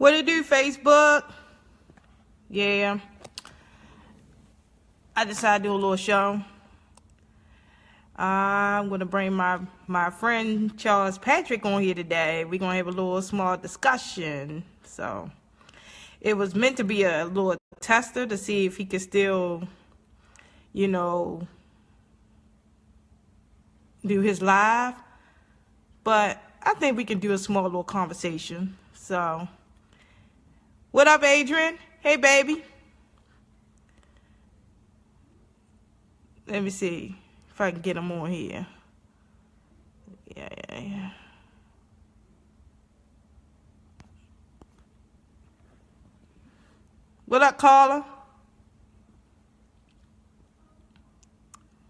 What it do, Facebook? Yeah. I decided to do a little show. I'm going to bring my friend Charles Patrick on here today. We're going to have a little small discussion. So, it was meant to be a little tester to see if he could still, do his live. But I think we can do a small little conversation. So, what up, Adrian? Hey, baby. Let me see if I can get him on here. Yeah. What up, caller?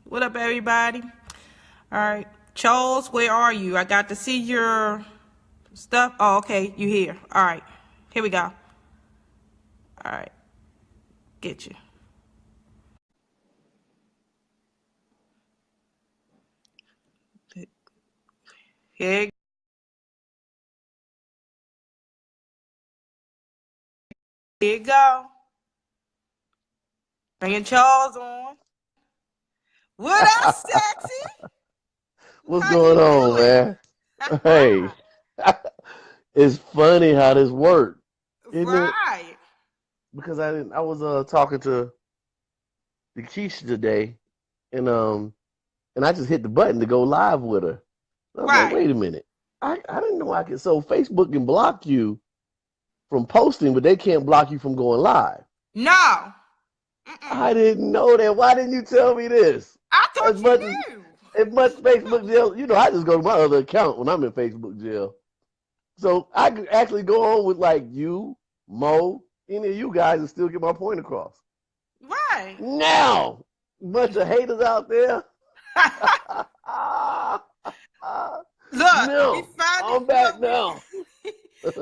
What up, everybody? All right. Charles, where are you? I got to see your stuff. Oh, okay. You here. All right. Here we go. All right. Get you. Here you go. Bringing Charles on. What up, sexy? What's How going you on, doing? man? Hey, it's funny how this worked, isn't it? Right. Because I was talking to the Keisha today, and I just hit the button to go live with her. I was like, Right. wait a minute, I didn't know I could. So Facebook can block you from posting, but they can't block you from going live. No. I didn't know that. Why didn't you tell me this? I As thought you much knew. as Facebook jail, I just go to my other account when I'm in Facebook jail. So I could actually go on with like you, Mo, any of you guys and still get my point across. Right. Now, bunch of haters out there. Look, No, I'm back now.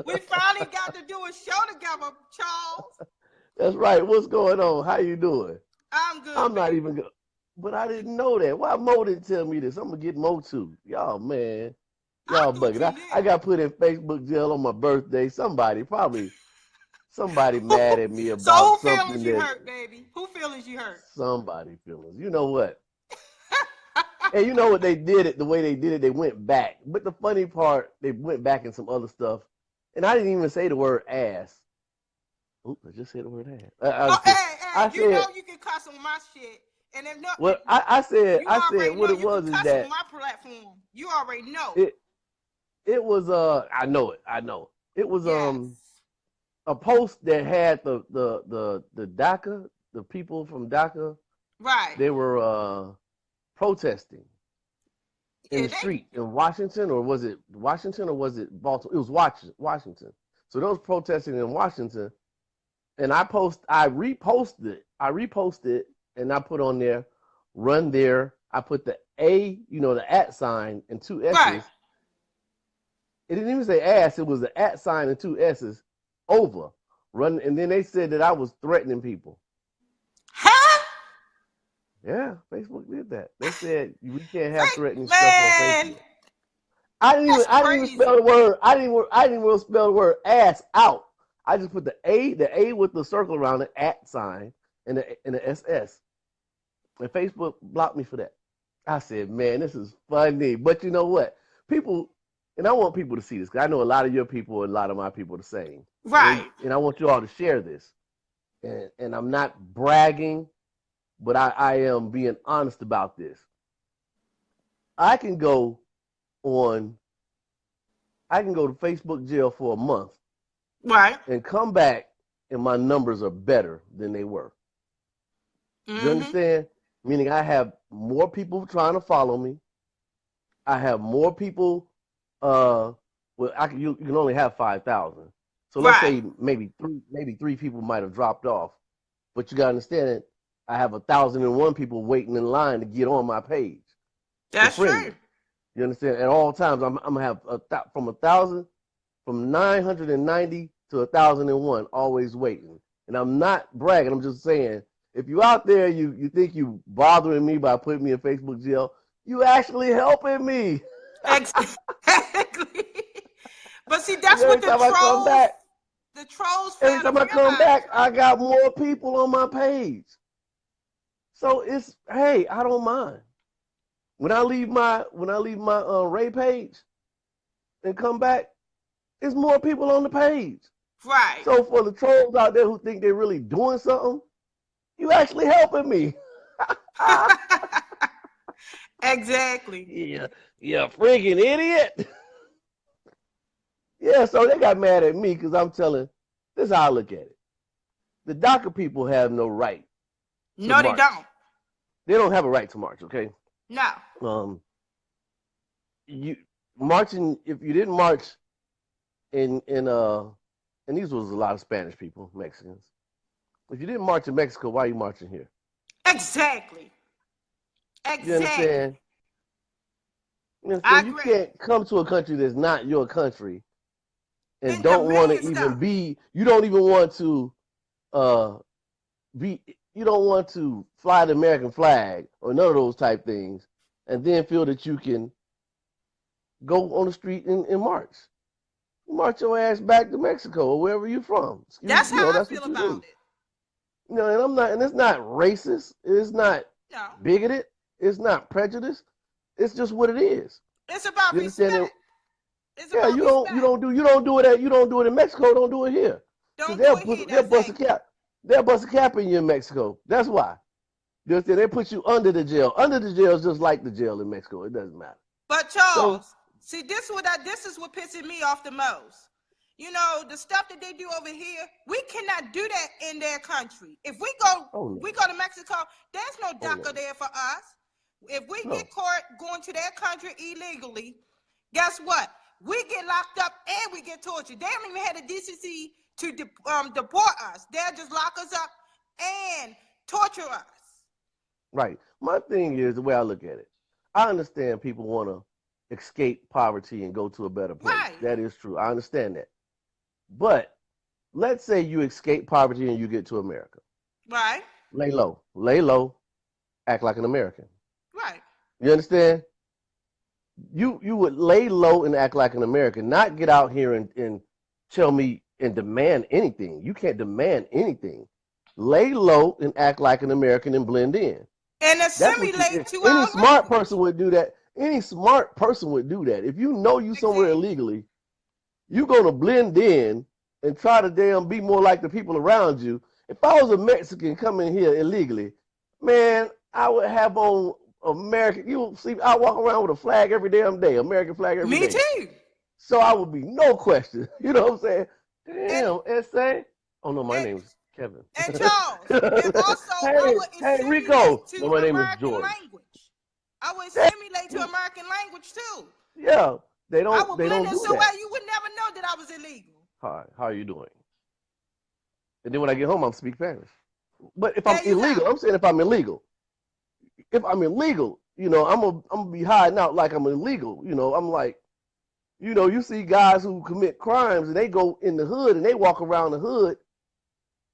we finally got to do a show together, Charles. That's right. What's going on? How you doing? I'm good, I'm not baby. even good. But I didn't know that. Why Mo didn't tell me this? I'm gonna get Mo too. Y'all, man. I Y'all thought you bugging. I knew. got put in Facebook jail on my birthday. Somebody mad at me So about who feelings something you that hurt, baby? Who feelings you hurt? somebody feelings. You know what? And you know what they did it, the way they did it, they went back. But the funny part, they went back in some other stuff. And I didn't even say the word ass. Oops, I just said the word ass. Oh, hey, I you know said, you can cuss on my shit. And if not, well, you I said already what know it you can was is cuss on that my platform. You already know. it it was I know it, I know. It was Yes. a post that had the DACA, the people from DACA, Right. they were protesting in Yeah, the street in Washington, or was it Washington or was it Baltimore? It was Washington. So those protesting in Washington, and I reposted, and I put on there, run there. I put the A, the at sign and two right. S's. It didn't even say ass. It was the at sign and two S's over run, and then they said that I was threatening people. Huh? Yeah, Facebook did that. They said we can't have threatening stuff on Man, Facebook. that's I didn't even spell crazy. the word. I didn't even spell the word ass out. I just put the A with the circle around it, at sign, and the SS. And Facebook blocked me for that. I said, man, this is funny. But you know what? People, and I want people to see this because I know a lot of your people and a lot of my people are the same. Right. And I want you all to share this. And I'm not bragging, but I am being honest about this. I can go on I can go to Facebook jail for a month Right. and come back, and my numbers are better than they were. You Mm-hmm. understand? Meaning I have more people trying to follow me. I have more people. Well, you can only have 5,000. So let's Right. say maybe three people might have dropped off, but you gotta understand it. I have 1,001 people waiting in line to get on my page to That's friend true. me. You understand? At all times, I'm gonna have from 990 to 1,001 always waiting. And I'm not bragging. I'm just saying, if you out there, you think you bothering me by putting me in Facebook jail, you actually helping me. Exactly. But see, Because that's what every time I come back, the trolls Every fail to time I come realize, back, I got more people on my page. So it's, hey, I don't mind. When I leave my Ray page and come back, it's more people on the page. right? So for the trolls out there who think they're really doing something, you actually helping me. Exactly. Yeah, freaking idiot. Yeah, so they got mad at me because I'm telling, this is how I look at it. The DACA people have no right to No, they march. don't. They don't have a right to march, okay? No. You marching, if you didn't march in and these was a lot of Spanish people, Mexicans. If you didn't march in Mexico, why are you marching here? Exactly. You understand? You I understand? You agree. can't come to a country that's not your country and And don't want to demand even stuff. be. You don't even want to be. You don't want to fly the American flag or none of those type things, and then feel that you can go on the street and march. March your ass back to Mexico or wherever you're from. That's how I That's feel what you about do. it. And I'm not, and it's not racist. It's not No. bigoted. It's not prejudice. It's just what it is. It's about You understand respect. it? It's Yeah, about respect. you don't do it in Mexico. Don't do it here. Because Don't do it here. they'll That's bust a it. cap. They'll bust a cap in you in Mexico. That's why. You understand? They put you under the jail. Under the jail is just like the jail in Mexico. It doesn't matter. But So, Charles, see, this is what pisses me off the most. You know, the stuff that they do over here, we cannot do that in their country. If we go to Mexico, there's no DACA there for us. If we get caught going to their country illegally, guess what? We get locked up and we get tortured. They don't even have the decency to deport us. They'll just lock us up and torture us. right. My thing is the way I look at it. I understand people want to escape poverty and go to a better place. Right. That is true. I understand that. But let's say you escape poverty and you get to America. Right. Lay low, act like an American. Right. You understand? You would lay low and act like an American, not get out here and tell me and demand anything. You can't demand anything. Lay low and act like an American and blend in. And assimilate to any our smart language. person would do that. Any smart person would do that. If you know you somewhere illegally, you're gonna blend in and try to damn be more like the people around you. If I was a Mexican coming here illegally, man, I would have on American. You see, I walk around with a flag every damn day, American flag every day. Me too. So I would be no question. You know what I'm saying? Damn, S.A. Oh no, my name's Kevin. And Charles, and also I would hey, assimilate Rico. to No, my name is American George. language. I would assimilate to American language too. Yeah, they I don't. would They blend don't in do so that. well you would never know that I was illegal. Hi, how are you doing? And then when I get home, I'm speak Spanish. But if There I'm you illegal, go. I'm saying if I'm illegal, I'm gonna be hiding out like I'm illegal. You know, I'm like, you see guys who commit crimes and they go in the hood and they walk around the hood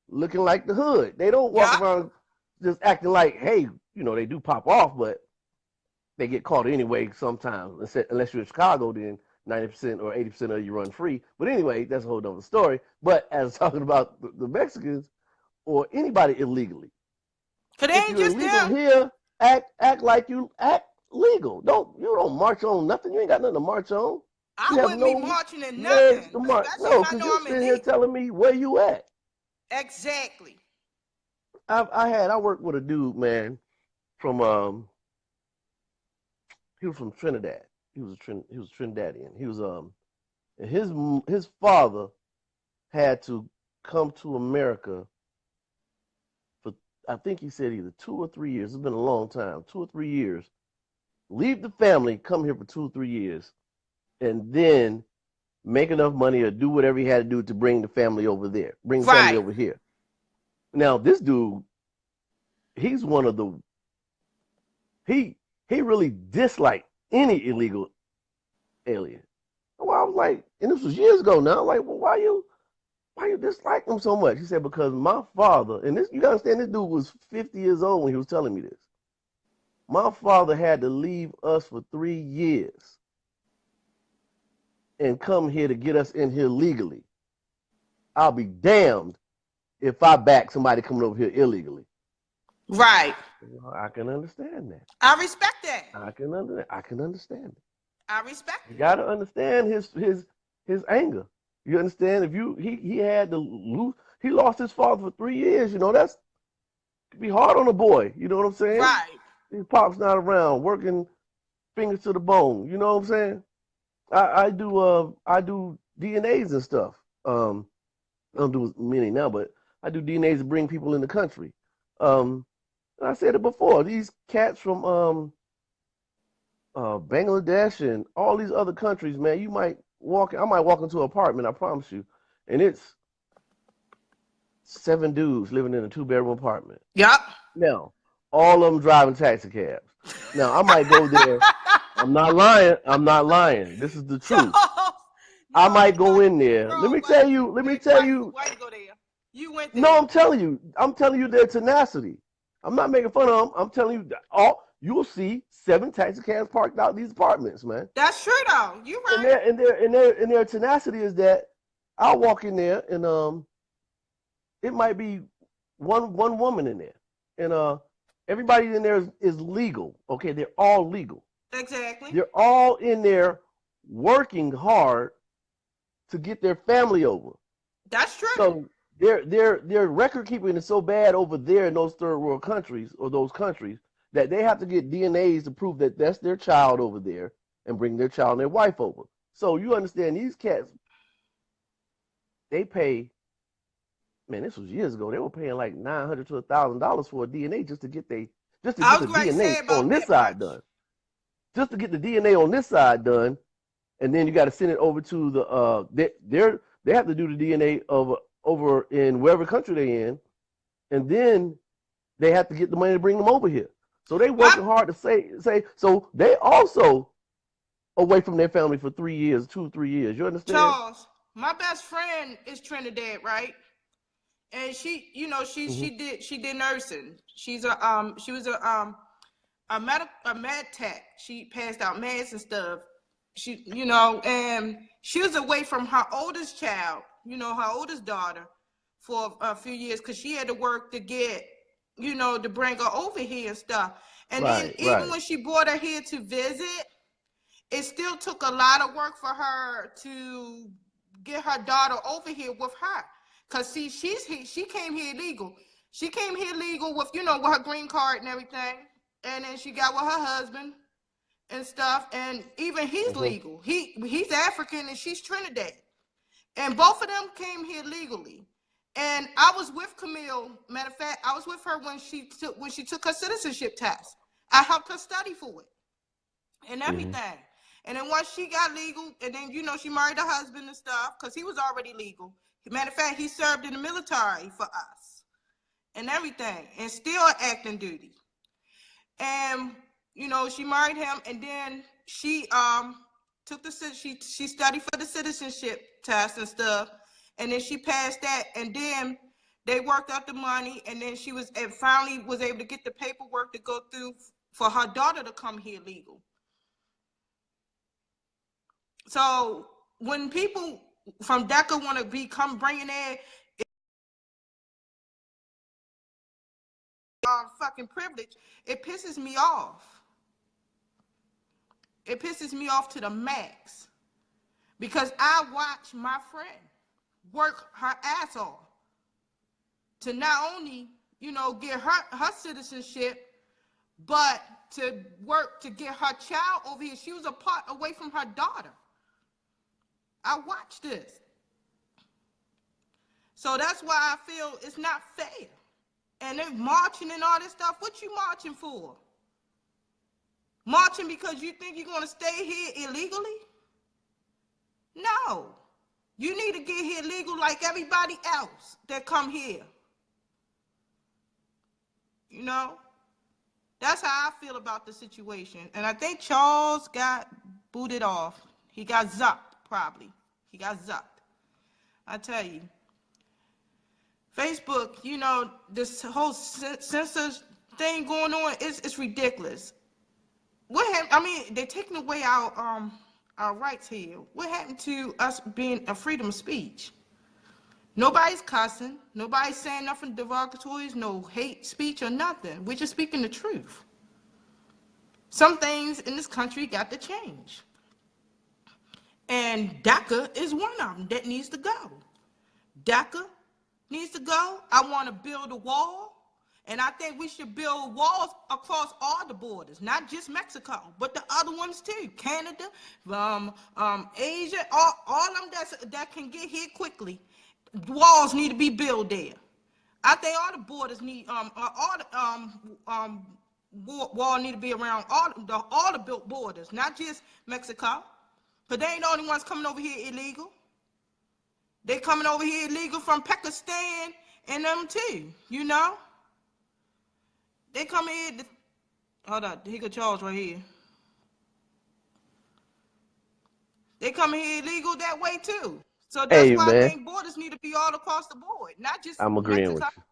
looking like the hood. They don't walk around just acting like, hey, they do pop off, but they get caught anyway sometimes. Unless you're in Chicago, then 90% or 80% of you run free. But anyway, that's a whole other story. But as talking about the Mexicans or anybody illegally, Cause they if ain't you're just illegal them. here, act like you act legal. You don't march on nothing. You ain't got nothing to march on. I You have wouldn't be no marching in legs nothing, to march. especially No, if I because know you're I'm sitting here illegal. telling me where you at. Exactly. I worked with a dude, man, from he was from Trinidad. He was a Trinidadian. He was and his father had to come to America for, I think he said either 2 or 3 years. It's been a long time, 2 or 3 years. Leave the family, come here for 2 or 3 years, and then make enough money or do whatever he had to do to bring the family over there, bring the family over here. Now this dude, he's one of the he really disliked any illegal alien. Well, I was like, and this was years ago now. Like, well, why you dislike him so much? He said, because my father, and this, you gotta understand, this dude was 50 years old when he was telling me this. My father had to leave us for 3 years and come here to get us in here legally. I'll be damned if I back somebody coming over here illegally. Right. I can understand that. I respect that. I can understand it. I respect You it. gotta understand his anger. You understand? If he had to lose, he lost his father for 3 years. You know that's could be hard on a boy. You know what I'm saying? Right. His pop's not around, working fingers to the bone. You know what I'm saying? I do DNAs and stuff. I don't do many now, but I do DNAs to bring people in the country. I said it before. These cats from Bangladesh and all these other countries, man. I might walk into an apartment. I promise you, and it's 7 dudes living in a 2-bedroom apartment. Yep. Now, all of them driving taxi cabs. Now, I might go there. I'm not lying. I'm not lying. This is the truth. I might go in there. Let me tell you. Why you go there? You went there. No, I'm telling you. I'm telling you their tenacity. I'm not making fun of them. I'm telling you, you'll see 7 taxi cabs parked out in these apartments, man. That's true, though. You're right. And their tenacity is that I'll walk in there and it might be one woman in there, and everybody in there is legal. Okay, they're all legal. Exactly. They're all in there working hard to get their family over. That's true. So their record keeping is so bad over there in those third world countries or those countries that they have to get DNAs to prove that that's their child over there and bring their child and their wife over. So you understand these cats, they pay. Man, this was years ago. They were paying like $900 to $1,000 for a DNA just to get the DNA on this side done. Just to get the DNA on this side done, and then you got to send it over to the they have to do the DNA over in wherever country they're in, and then they have to get the money to bring them over here. So they working hard to say so they also away from their family for 3 years, 2 or 3 years. You understand? Charles, my best friend is Trinidad, right? And she, you know, she did nursing. She was a med tech. She passed out meds and stuff. She, you know, and she was away from her oldest child, you know, her oldest daughter, for a few years because she had to work to get, you know, to bring her over here and stuff. And then even when she brought her here to visit, it still took a lot of work for her to get her daughter over here with her. Cause see, she came here illegal. She came here legal with, you know, with her green card and everything. And then she got with her husband and stuff. And even he's legal. He's African and she's Trinidad. And both of them came here legally. And I was with Camille. Matter of fact, I was with her when she took her citizenship test. I helped her study for it and everything. And then once she got legal, and then, you know, she married her husband and stuff because he was already legal. Matter of fact, he served in the military for us and everything, and still acting duty. And, you know, she married him, and then she she studied for the citizenship test and stuff, and then she passed that, and then they worked out the money, and then finally was able to get the paperwork to go through for her daughter to come here legal. So when people from DECA want to come bringing in fucking privilege, it pisses me off. It pisses me off to the max because I watch my friend work her ass off to not only, you know, get her citizenship, but to work to get her child over here. She was away from her daughter. I watched this. So that's why I feel it's not fair. And they're marching and all this stuff. What you marching for? Marching because you think you're going to stay here illegally? No. You need to get here legal like everybody else that come here. You know? That's how I feel about the situation. And I think Charles got booted off. He got zucked, probably. He got zucked. I tell you. Facebook, you know, this whole censor thing going on, it's ridiculous. What happened? I mean, they're taking away our rights here. What happened to us being a freedom of speech? Nobody's cussing. Nobody's saying nothing derogatory, no hate speech or nothing. We're just speaking the truth. Some things in this country got to change. And DACA is one of them that needs to go. DACA needs to go. I want to build a wall. And I think we should build walls across all the borders, not just Mexico, but the other ones too. Canada, Asia, all of them that can get here quickly. Walls need to be built there. I think all the borders need all the wall need to be around all the built borders, not just Mexico. But they ain't the only ones coming over here illegal. They coming over here illegal from Pakistan and them too, you know? They come here, hold on, he got Charles right here. They come here illegal that way too. So that's why I think borders need to be all across the board, not just I'm agreeing Mexico. with you.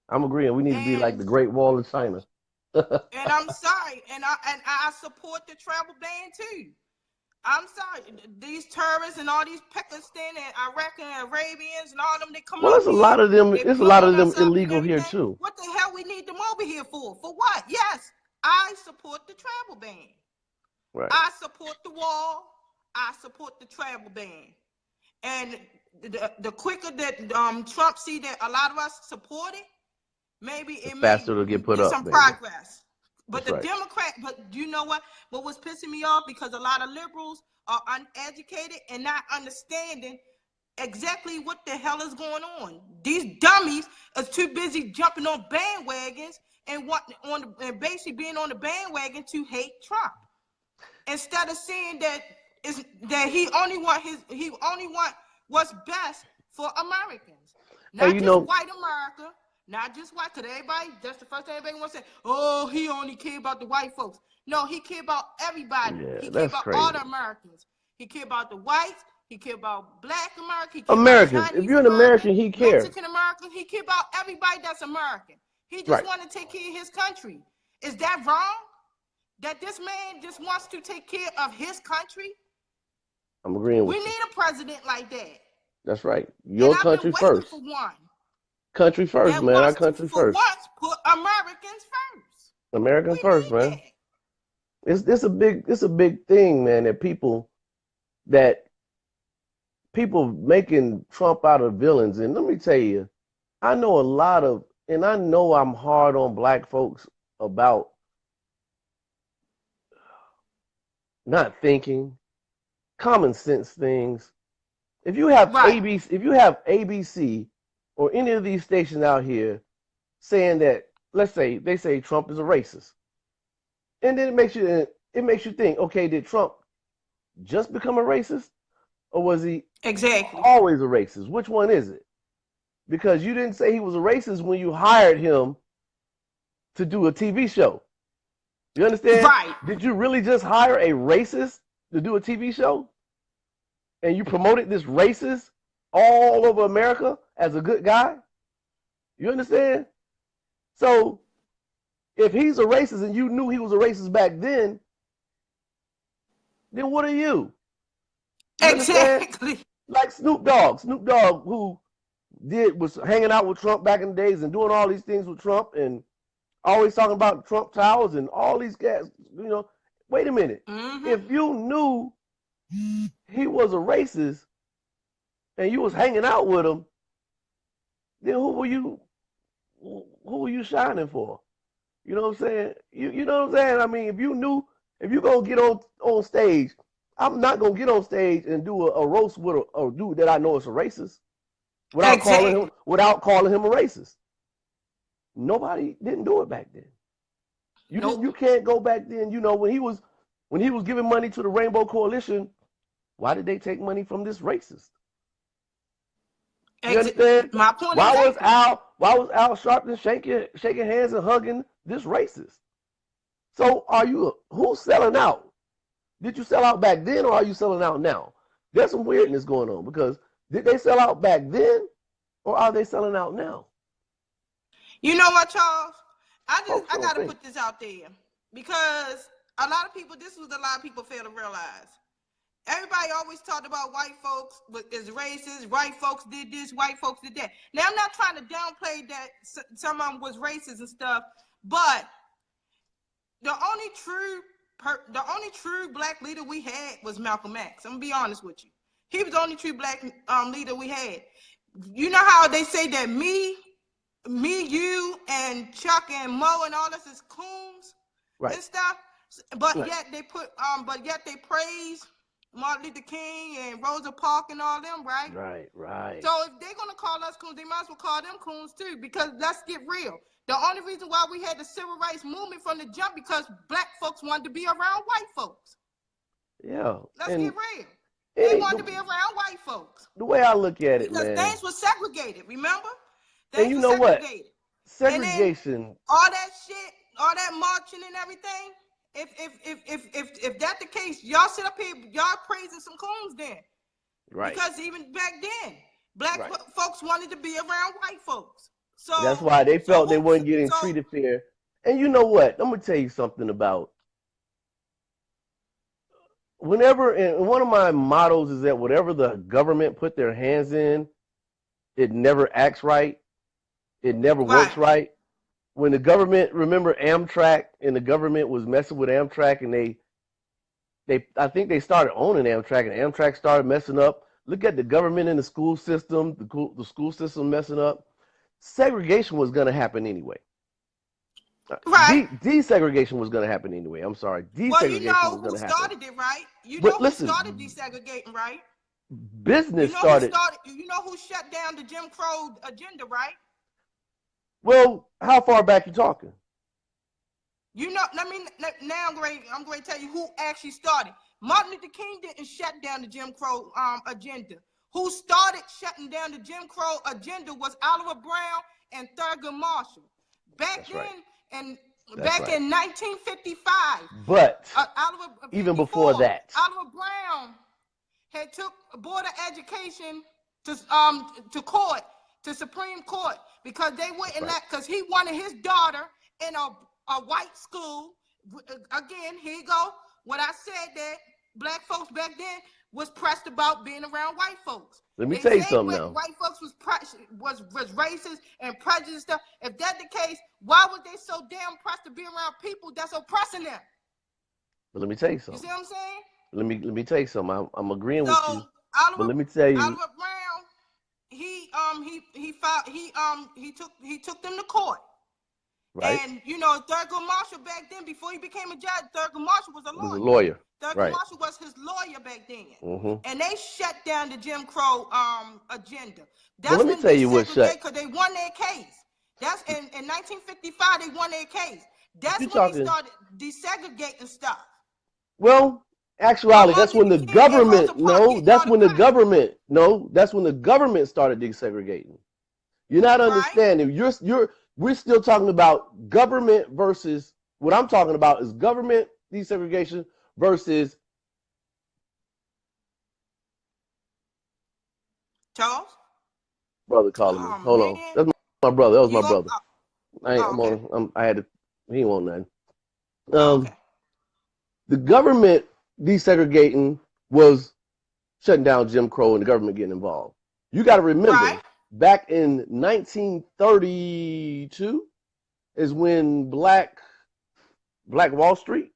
I'm agreeing. We need to be like the Great Wall of China. And I'm sorry, and I support the travel ban too. I'm sorry, these tourists and all these Pakistan and Iraq and Arabians and all them, they come over here. Well, it's a lot of them illegal here too. What the hell we need them over here for? For what? Yes, I support the travel ban. Right. I support the wall. I support the travel ban. And the quicker that Trump see that a lot of us support it, maybe it faster to get put up some progress. But That's the right. Democrat, but you know what? What was pissing me off, because a lot of liberals are uneducated and not understanding exactly what the hell is going on. These dummies are too busy jumping on bandwagons and basically being on the bandwagon to hate Trump, instead of seeing that he only want what's best for Americans, not just white America. Not just white, because everybody, that's the first thing everybody wants to say, oh, he only care about the white folks. No, he care about everybody. Yeah, he care about crazy. all the Americans. He care about the whites. He care about black Americans. He care Americans. about Chinese if you're an American, he cares. Mexican American. He care about everybody that's American. He just want to take care of his country. Is that wrong? That this man just wants to take care of his country? I'm agreeing with you. We need a president like that. That's right. Your country first. For one. Country first, man. Our country first. Once put Americans first. American first, man. It's a big thing, man. That people making Trump out of villains. And let me tell you, I know a lot of, and I know I'm hard on black folks about not thinking, common sense things. If you have ABC or any of these stations out here saying that, let's say they say Trump is a racist, and then it makes you think, okay, did Trump just become a racist, or was he always a racist? Which one is it? Because you didn't say he was a racist when you hired him to do a TV show. You understand? Right. Did you really just hire a racist to do a TV show? And you promoted this racist all over America as a good guy? You understand? So if he's a racist and you knew he was a racist back then what are you? Exactly. Like Snoop Dogg, who was hanging out with Trump back in the days and doing all these things with Trump and always talking about Trump Towers and all these guys, you know. Wait a minute. Mm-hmm. If you knew he was a racist and you was hanging out with him, then who were you shining for? You know what I'm saying? You know what I'm saying? I mean, if you're gonna get on stage, I'm not gonna get on stage and do a roast with a dude that I know is a racist without calling him a racist. Nobody didn't do it back then. You can't go back then. You know, when he was giving money to the Rainbow Coalition, why did they take money from this racist? You understand? My point why was Al Sharpton shaking hands and hugging this racist? So who's selling out? Did you sell out back then, or are you selling out now? There's some weirdness going on, because did they sell out back then, or are they selling out now? You know what, Charles? I got to put this out there, because a lot of people fail to realize. everybody always talked about white folks is racist. White folks did this. White folks did that. Now I'm not trying to downplay that some of them was racist and stuff, but the only true black leader we had was Malcolm X. I'm gonna be honest with you. He was the only true black leader we had. You know how they say that me, you, and Chuck and Mo and all this is coons and stuff, but yet they praise Martin Luther King and Rosa Parks and all them, right? Right. So if they're gonna call us coons, they might as well call them coons too. Because let's get real. The only reason why we had the civil rights movement from the jump because black folks wanted to be around white folks. Yeah. Let's get real. They wanted to be around white folks. The way I look at it, because man. things were segregated, remember? And you know what? Segregation. All that shit, all that marching and everything. If that's the case, y'all sit up here, y'all praising some coons then. Right. Because even back then, black folks wanted to be around white folks. So that's why they felt they weren't getting treated fair. And you know what? I'm gonna tell you something about whenever, and one of my mottos is that whatever the government put their hands in, it never acts right. It never works right. When the government, remember Amtrak, and the government was messing with Amtrak, and I think they started owning Amtrak, and Amtrak started messing up. Look at the government and the school system, the school system messing up. Segregation was going to happen anyway. Right. Desegregation was going to happen anyway. I'm sorry. Desegregation was going to happen. Well, you know who started it, right? You know who started desegregating, right? Business started. You know who shut down the Jim Crow agenda, right? Well, how far back you talking? You know, now I'm going to tell you who actually started. Martin Luther King didn't shut down the Jim Crow agenda. Who started shutting down the Jim Crow agenda was Oliver Brown and Thurgood Marshall. Back in 1955. But even before that, Oliver Brown had took Board of Education to court, to Supreme Court, because they wouldn't let, because he wanted his daughter in a white school. Again, here you go. What I said that black folks back then was pressed about being around white folks. Let me tell you something now. White folks was racist and prejudiced stuff. If that's the case, why was they so damn pressed to be around people that's oppressing them? But let me tell you something. You see what I'm saying? Let me tell you something. I'm agreeing with you. But let me tell you. Oliver Brown, he took them to court. Right. And you know, Thurgood Marshall back then, before he became a judge, Thurgood Marshall was a lawyer. Thurgood Marshall was his lawyer back then. Mm-hmm. And they shut down the Jim Crow agenda. That's let me tell you what shut. Because they won their case. That's in 1955 they won their case. That's when they started desegregating stuff. Well, actuality, that's when the government that's when the government started desegregating. You're not understanding. We're still talking about government versus, what I'm talking about is government desegregation versus. Charles? Brother calling me. Hold on. That's my brother. That was my brother. He ain't want nothing. Okay. The government desegregating was shutting down Jim Crow and the government getting involved. You got to remember, back in 1932 is when Black Wall Street.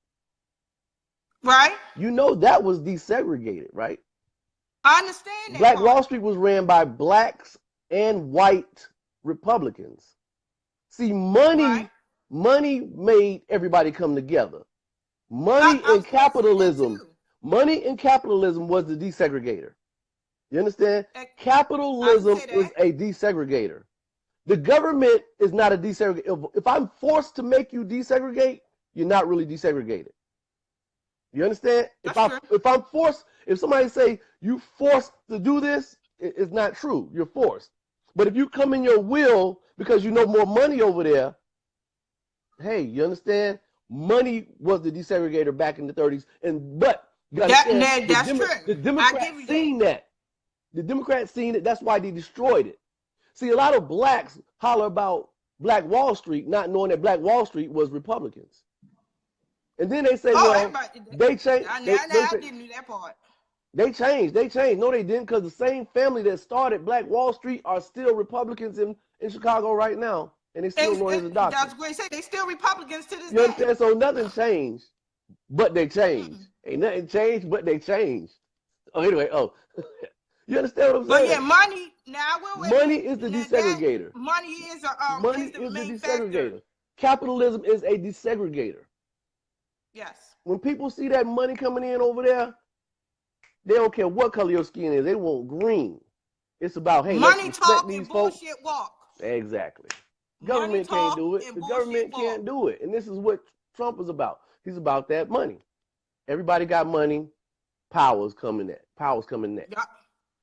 Right. You know that was desegregated, right? I understand that. Black Wall Street was ran by blacks and white Republicans. See, money made everybody come together. Money and capitalism was the desegregator. You understand? Capitalism is a desegregator. The government is not a desegregator. If I'm forced to make you desegregate, you're not really desegregated. You understand? If I'm forced, if somebody say you forced to do this, it's not true. You're forced. But if you come in your will because you know more money over there, hey, you understand? Money was the desegregator back in the 30s, that's true. The Democrats seen that. The Democrats seen it. That's why they destroyed it. See, a lot of blacks holler about Black Wall Street, not knowing that Black Wall Street was Republicans. And then they say, they changed. I didn't know that part. They changed. They changed. No, they didn't, because the same family that started Black Wall Street are still Republicans in Chicago right now, and they still lawyers and doctors. That's what they say. They still Republicans to this You day. understand? So nothing changed, but they changed. Ain't nothing changed, but they changed. Oh, anyway. Oh, you understand what I'm saying? But yeah, money. Now, money is the desegregator. Money is the main desegregator. factor. Capitalism is a desegregator. Yes. When people see that money coming in over there, they don't care what color your skin is. They want green. It's about, hey, money talk these and folks. bullshit walk. Exactly. Government can't do it. The government can't do it. And this is what Trump is about. He's about that money. Everybody got money. Power's coming at. Yep.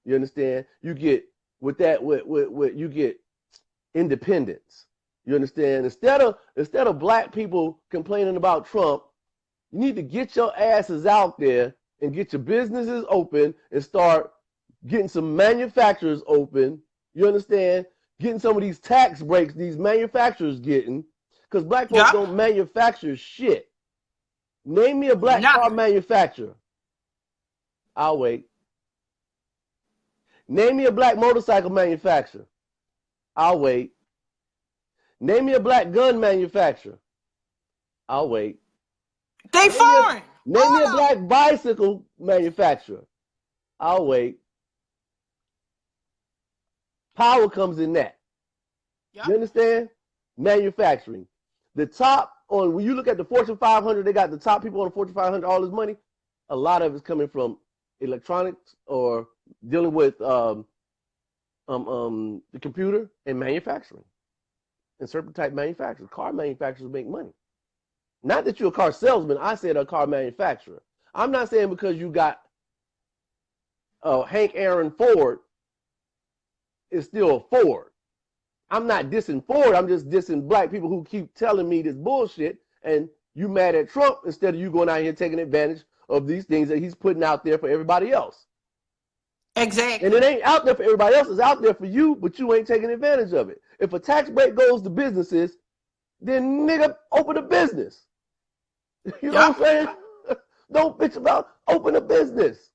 You understand? You get with that. With you get independence. You understand? Instead of black people complaining about Trump, you need to get your asses out there and get your businesses open and start getting some manufacturers open. You understand? Getting some of these tax breaks these manufacturers getting, because black folks don't manufacture shit. Name me a black car manufacturer. I'll wait. Name me a black motorcycle manufacturer. I'll wait. Name me a black gun manufacturer. I'll wait. They foreign. Name me a black bicycle manufacturer. I'll wait. Power comes in that. Yep. You understand? Manufacturing. The top when you look at the Fortune 500, they got the top people on the Fortune 500, all this money. A lot of it's coming from electronics or dealing with the computer and manufacturing. And certain type manufacturers. Car manufacturers make money. Not that you're a car salesman. I said a car manufacturer. I'm not saying because you got Hank Aaron Ford, it's still a Ford. I'm not dissing Ford. I'm just dissing black people who keep telling me this bullshit. And you mad at Trump instead of you going out here taking advantage of these things that he's putting out there for everybody else. Exactly. And it ain't out there for everybody else. It's out there for you, but you ain't taking advantage of it. If a tax break goes to businesses, then nigga, open a business. You know what I'm saying? Don't bitch about open a business.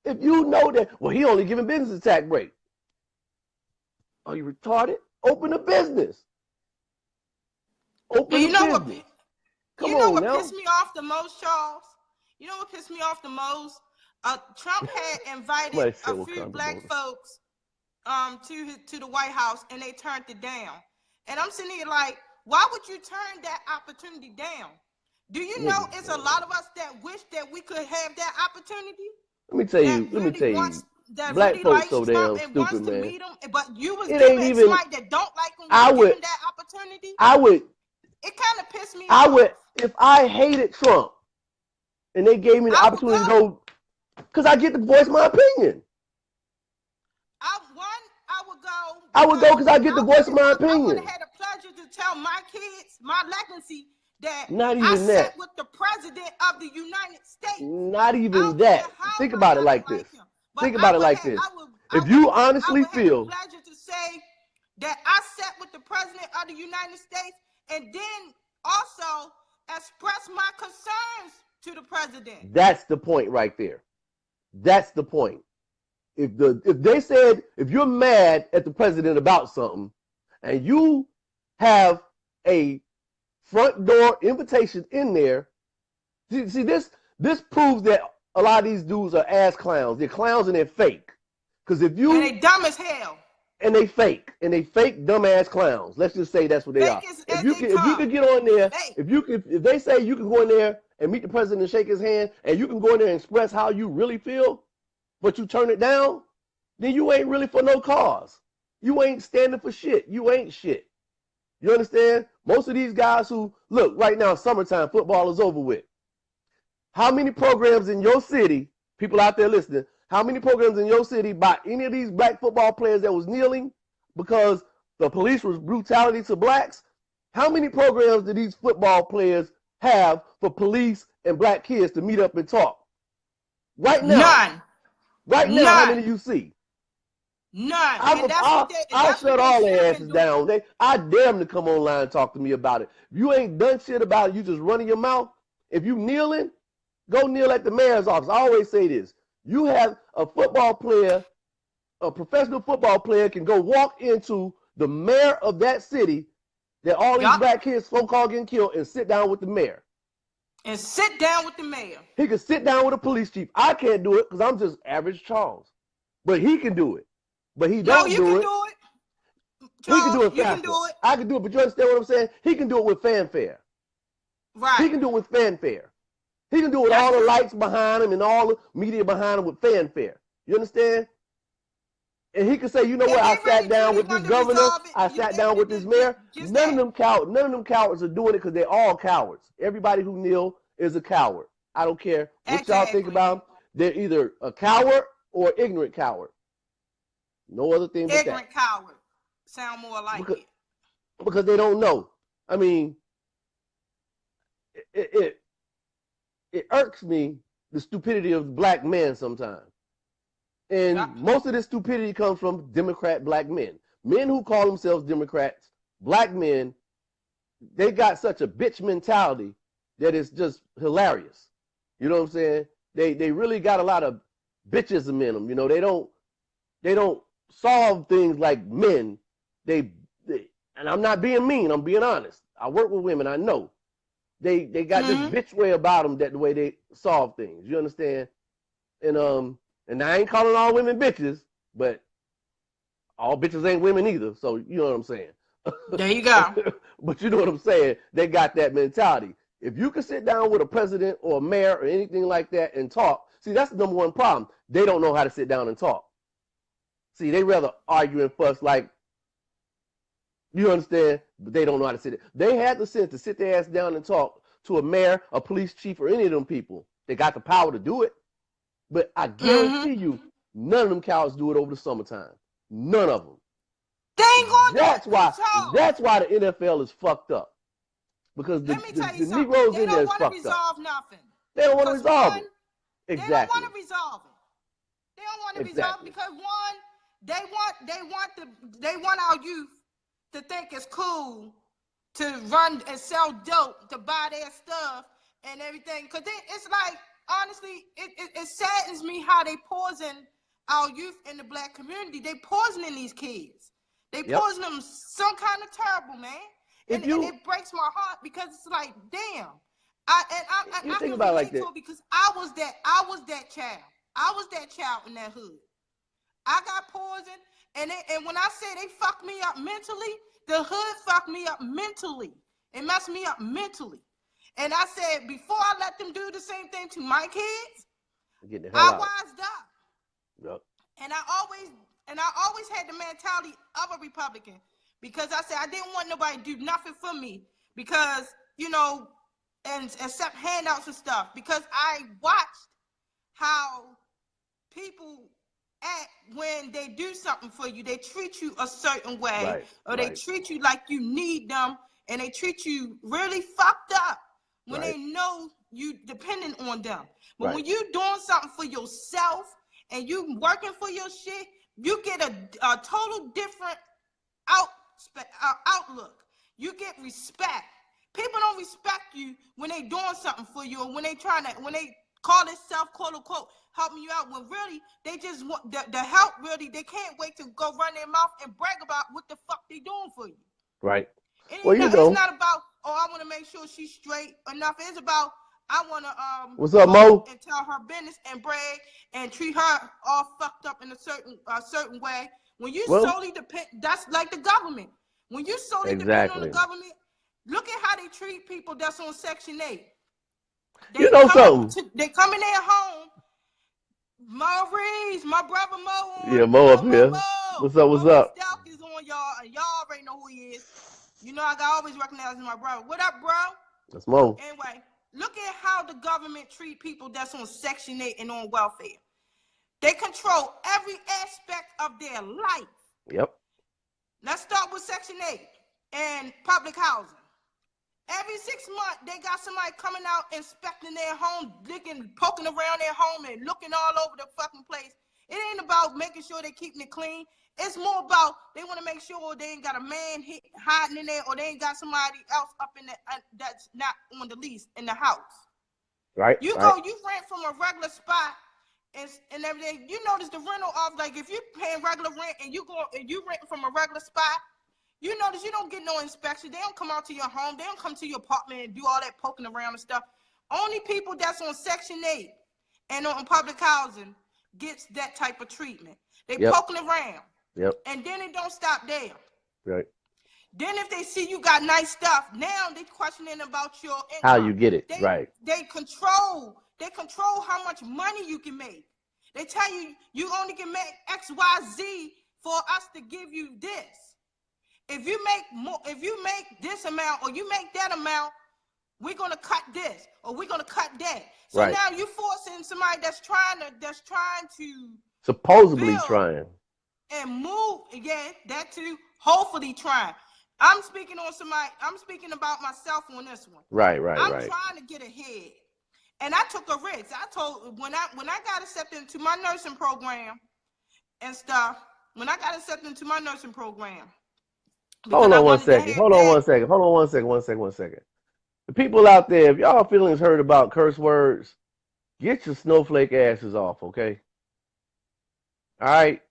If you know that, well, he only giving business a tax break. Are you retarded? Open a business. Open a business. You know what pissed me off the most, Charles? You know what pissed me off the most? Trump had invited a few black folks to the White House, and they turned it down. And I'm sitting here like, why would you turn that opportunity down? Do you know it's a lot of us that wish that we could have that opportunity? Let me tell you. Black really folks so damn stupid, man. Meet him, but you was giving somebody that don't like him, giving that opportunity. It kind of pissed me off. If I hated Trump and they gave me the opportunity to go, because I get to voice my opinion. I would go because I get to voice my opinion. I would have had the pleasure to tell my kids, my legacy, that not even I that. sat with the president of the United States. Not even that. Think about it like this. Think about it like this. If you honestly feel, I pleasure to say that I sat with the president of the United States and then also express my concerns to the president. That's the point right there. That's the point. If they said, if you're mad at the president about something and you have a front door invitation in there, see this proves that a lot of these dudes are ass clowns. They're clowns and they're fake. Because if you and they dumb as hell. And they fake dumbass clowns. Let's just say that's what they are. If you could get on there, if they say you can go in there and meet the president and shake his hand, and you can go in there and express how you really feel, but you turn it down, then you ain't really for no cause. You ain't standing for shit. You ain't shit. You understand? Most of these guys who look right now, summertime, football is over with. How many programs in your city, people out there listening, how many programs in your city by any of these black football players that was kneeling because the police was brutality to blacks? How many programs do these football players have for police and black kids to meet up and talk? Right now. None. Right now, how many you see? None. I'll shut all their asses down. I dare them to come online and talk to me about it. If you ain't done shit about it, you just running your mouth. If you kneeling, go kneel at the mayor's office. I always say this. You have a football player, a professional football player can go walk into the mayor of that city that all these black kids so-called getting killed and sit down with the mayor. And sit down with the mayor. He can sit down with a police chief. I can't do it because I'm just average Charles. But he can do it. But he don't do it. Do it. Charles, he can do it faster. I can do it, but you understand what I'm saying? He can do it with fanfare. Right. He can do it with fanfare. He can do it with all the lights behind him and all the media behind him with fanfare. You understand? And he can say, you know what, I sat down with this governor, I sat down with this mayor. None of them cowards are doing it because they're all cowards. Everybody who kneel is a coward. I don't care what y'all think about them. They're either a coward or ignorant coward. No other thing but that. Ignorant coward. Sound more like it. Because they don't know. I mean, it irks me, the stupidity of black men sometimes. And most of this stupidity comes from Democrat black men. Men who call themselves Democrats, black men, they got such a bitch mentality that it's just hilarious. You know what I'm saying? They really got a lot of bitchism in them. You know, they don't solve things like men. They and I'm not being mean, I'm being honest. I work with women, I know. They got this bitch way about them, that the way they solve things. You understand? And I ain't calling all women bitches, but all bitches ain't women either. So you know what I'm saying? There you go. But you know what I'm saying? They got that mentality. If you can sit down with a president or a mayor or anything like that and talk, see, that's the number one problem. They don't know how to sit down and talk. See, they rather argue and fuss like, you understand? But they don't know how to sit there. They had the sense to sit their ass down and talk to a mayor, a police chief, or any of them people. They got the power to do it. But I guarantee you, none of them cowards do it over the summertime. None of them. They ain't going to That's why the NFL is fucked up. Because the Negroes in there is fucked up. They don't want to resolve nothing. They don't want to resolve it. Exactly. They don't want to resolve it. They don't want to resolve it because they want our youth to think it's cool to run and sell dope, to buy their stuff and everything. Because it's like, honestly, it saddens me how they poison our youth in the black community. They poisoning these kids. They poison them some kind of terrible, man. And it breaks my heart because it's like, damn. I think about it like that because I was that child. I was that child in that hood. I got poisoned, and when I say they fucked me up mentally, the hood fucked me up mentally. It messed me up mentally. And I said, before I let them do the same thing to my kids, I wised up. Yep. And I always had the mentality of a Republican because I said I didn't want nobody to do nothing for me because, you know, and accept handouts and stuff because I watched how people act when they do something for you. They treat you a certain way, or they treat you like you need them, and they treat you really fucked up when they know you dependent on them. But when you doing something for yourself and you working for your shit, you get a total different outlook. You get respect. People don't respect you when they doing something for you, or when they call themselves quote unquote helping you out, when really they just want the help. Really, they can't wait to go run their mouth and brag about what the fuck they doing for you. Right. And well, it's not about, I want to make sure she's straight enough. It's about, I want to what's up, Mo? And tell her business and brag and treat her all fucked up in a certain way. When you solely depend, that's like the government. When you solely depend on the government, look at how they treat people that's on Section 8. You know something? They come in their home. Maurice, my brother Mo. Yeah, Mo up here. What's up? What's up? Stalk is on y'all, and y'all already know who he is. You know, I always recognize my brother. What up, bro? That's Mo. Anyway, look at how the government treat people that's on Section 8 and on welfare. They control every aspect of their life. Yep. Let's start with Section 8 and public housing. Every 6 months, they got somebody coming out inspecting their home, poking around their home and looking all over the fucking place. It ain't about making sure they're keeping it clean. It's more about they want to make sure they ain't got a man hiding in there, or they ain't got somebody else up in there that's not on the lease in the house. Right. You rent from a regular spot and everything. You notice the rental of, like, if you're paying regular rent and you renting from a regular spot, you notice you don't get no inspection. They don't come out to your home. They don't come to your apartment and do all that poking around and stuff. Only people that's on Section 8 and on public housing gets that type of treatment. They poking around. Yep. And then it don't stop there. Right. Then if they see you got nice stuff, now they questioning about your income. How you get it. Right. They control how much money you can make. They tell you you only can make X, Y, Z for us to give you this. If you make more, if you make this amount or you make that amount, we're gonna cut this or we're gonna cut that. So now you forcing somebody that's trying to supposedly trying and move that too, hopefully trying. I'm speaking about myself on this one. Right. I'm trying to get ahead. And I took a risk. I told when I got accepted into my nursing program and stuff, hold on one second. The people out there, if y'all feelings hurt about curse words, get your snowflake asses off, okay? All right?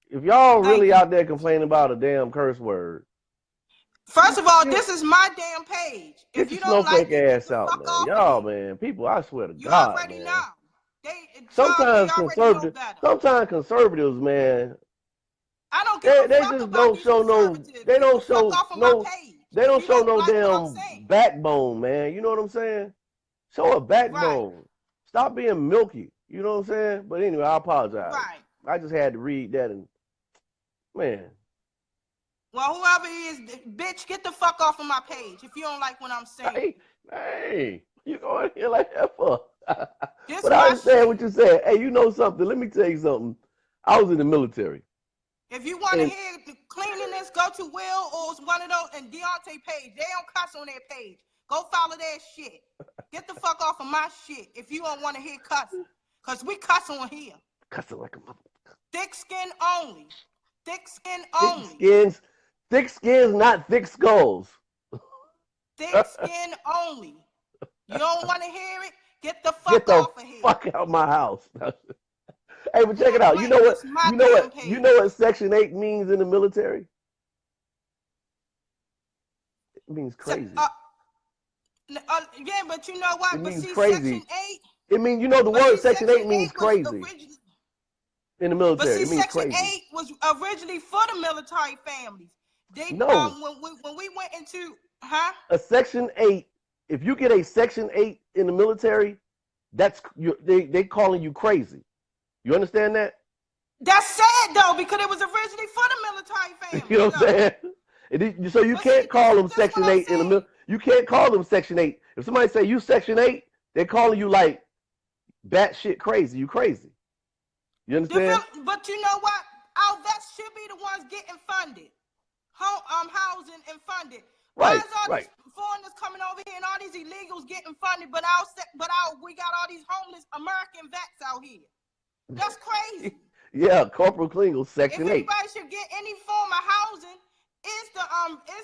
If y'all really out there complaining about a damn curse word, first of all, this is my damn page. Get your snowflake ass out, man. Y'all, man, people, I swear to God, you already man. know. Sometimes conservatives, man, I don't give they just don't show no. They don't show no. They don't show no damn backbone, man. You know what I'm saying? Show a backbone. Right. Stop being milky. You know what I'm saying? But anyway, I apologize. Right. I just had to read that and man. Well, whoever he is, bitch, get the fuck off of my page if you don't like what I'm saying. Hey, you going here like that for? But I understand what you said. Hey, you know something? Let me tell you something. I was in the military. If you want to hear the cleanliness, go to Will or one of those and Deontay page. They don't cuss on their page. Go follow their shit. Get the fuck off of my shit if you don't want to hear cussing. Because we cuss on here. Cussing like a motherfucker. Thick skin only. Thick skin only. Thick skins, not thick skulls. Thick skin only. You don't want to hear it? Get the fuck off of here. Fuck out my house. Hey, but check it out. You know what Section 8 means in the military? It means crazy. Yeah, but you know what? It means crazy. Section 8. It means, you know, the word Section 8 means crazy. In the military, but see, it means Section crazy. 8 was originally for the military families. When we went into, a Section 8, if you get a Section 8 in the military, they calling you crazy. You understand that? That's sad though, because it was originally for the military family. You know what I'm saying? So you can't call them Section 8 in the middle. You can't call them Section 8. If somebody say you Section 8, they're calling you like batshit crazy. You crazy. You understand? But you know what? Our vets should be the ones getting funded, housing and funded. Why is all these foreigners coming over here and all these illegals getting funded, but we got all these homeless American vets out here? That's crazy. Yeah, Corporal Klingle, Section 8. If anybody should get any form of housing, is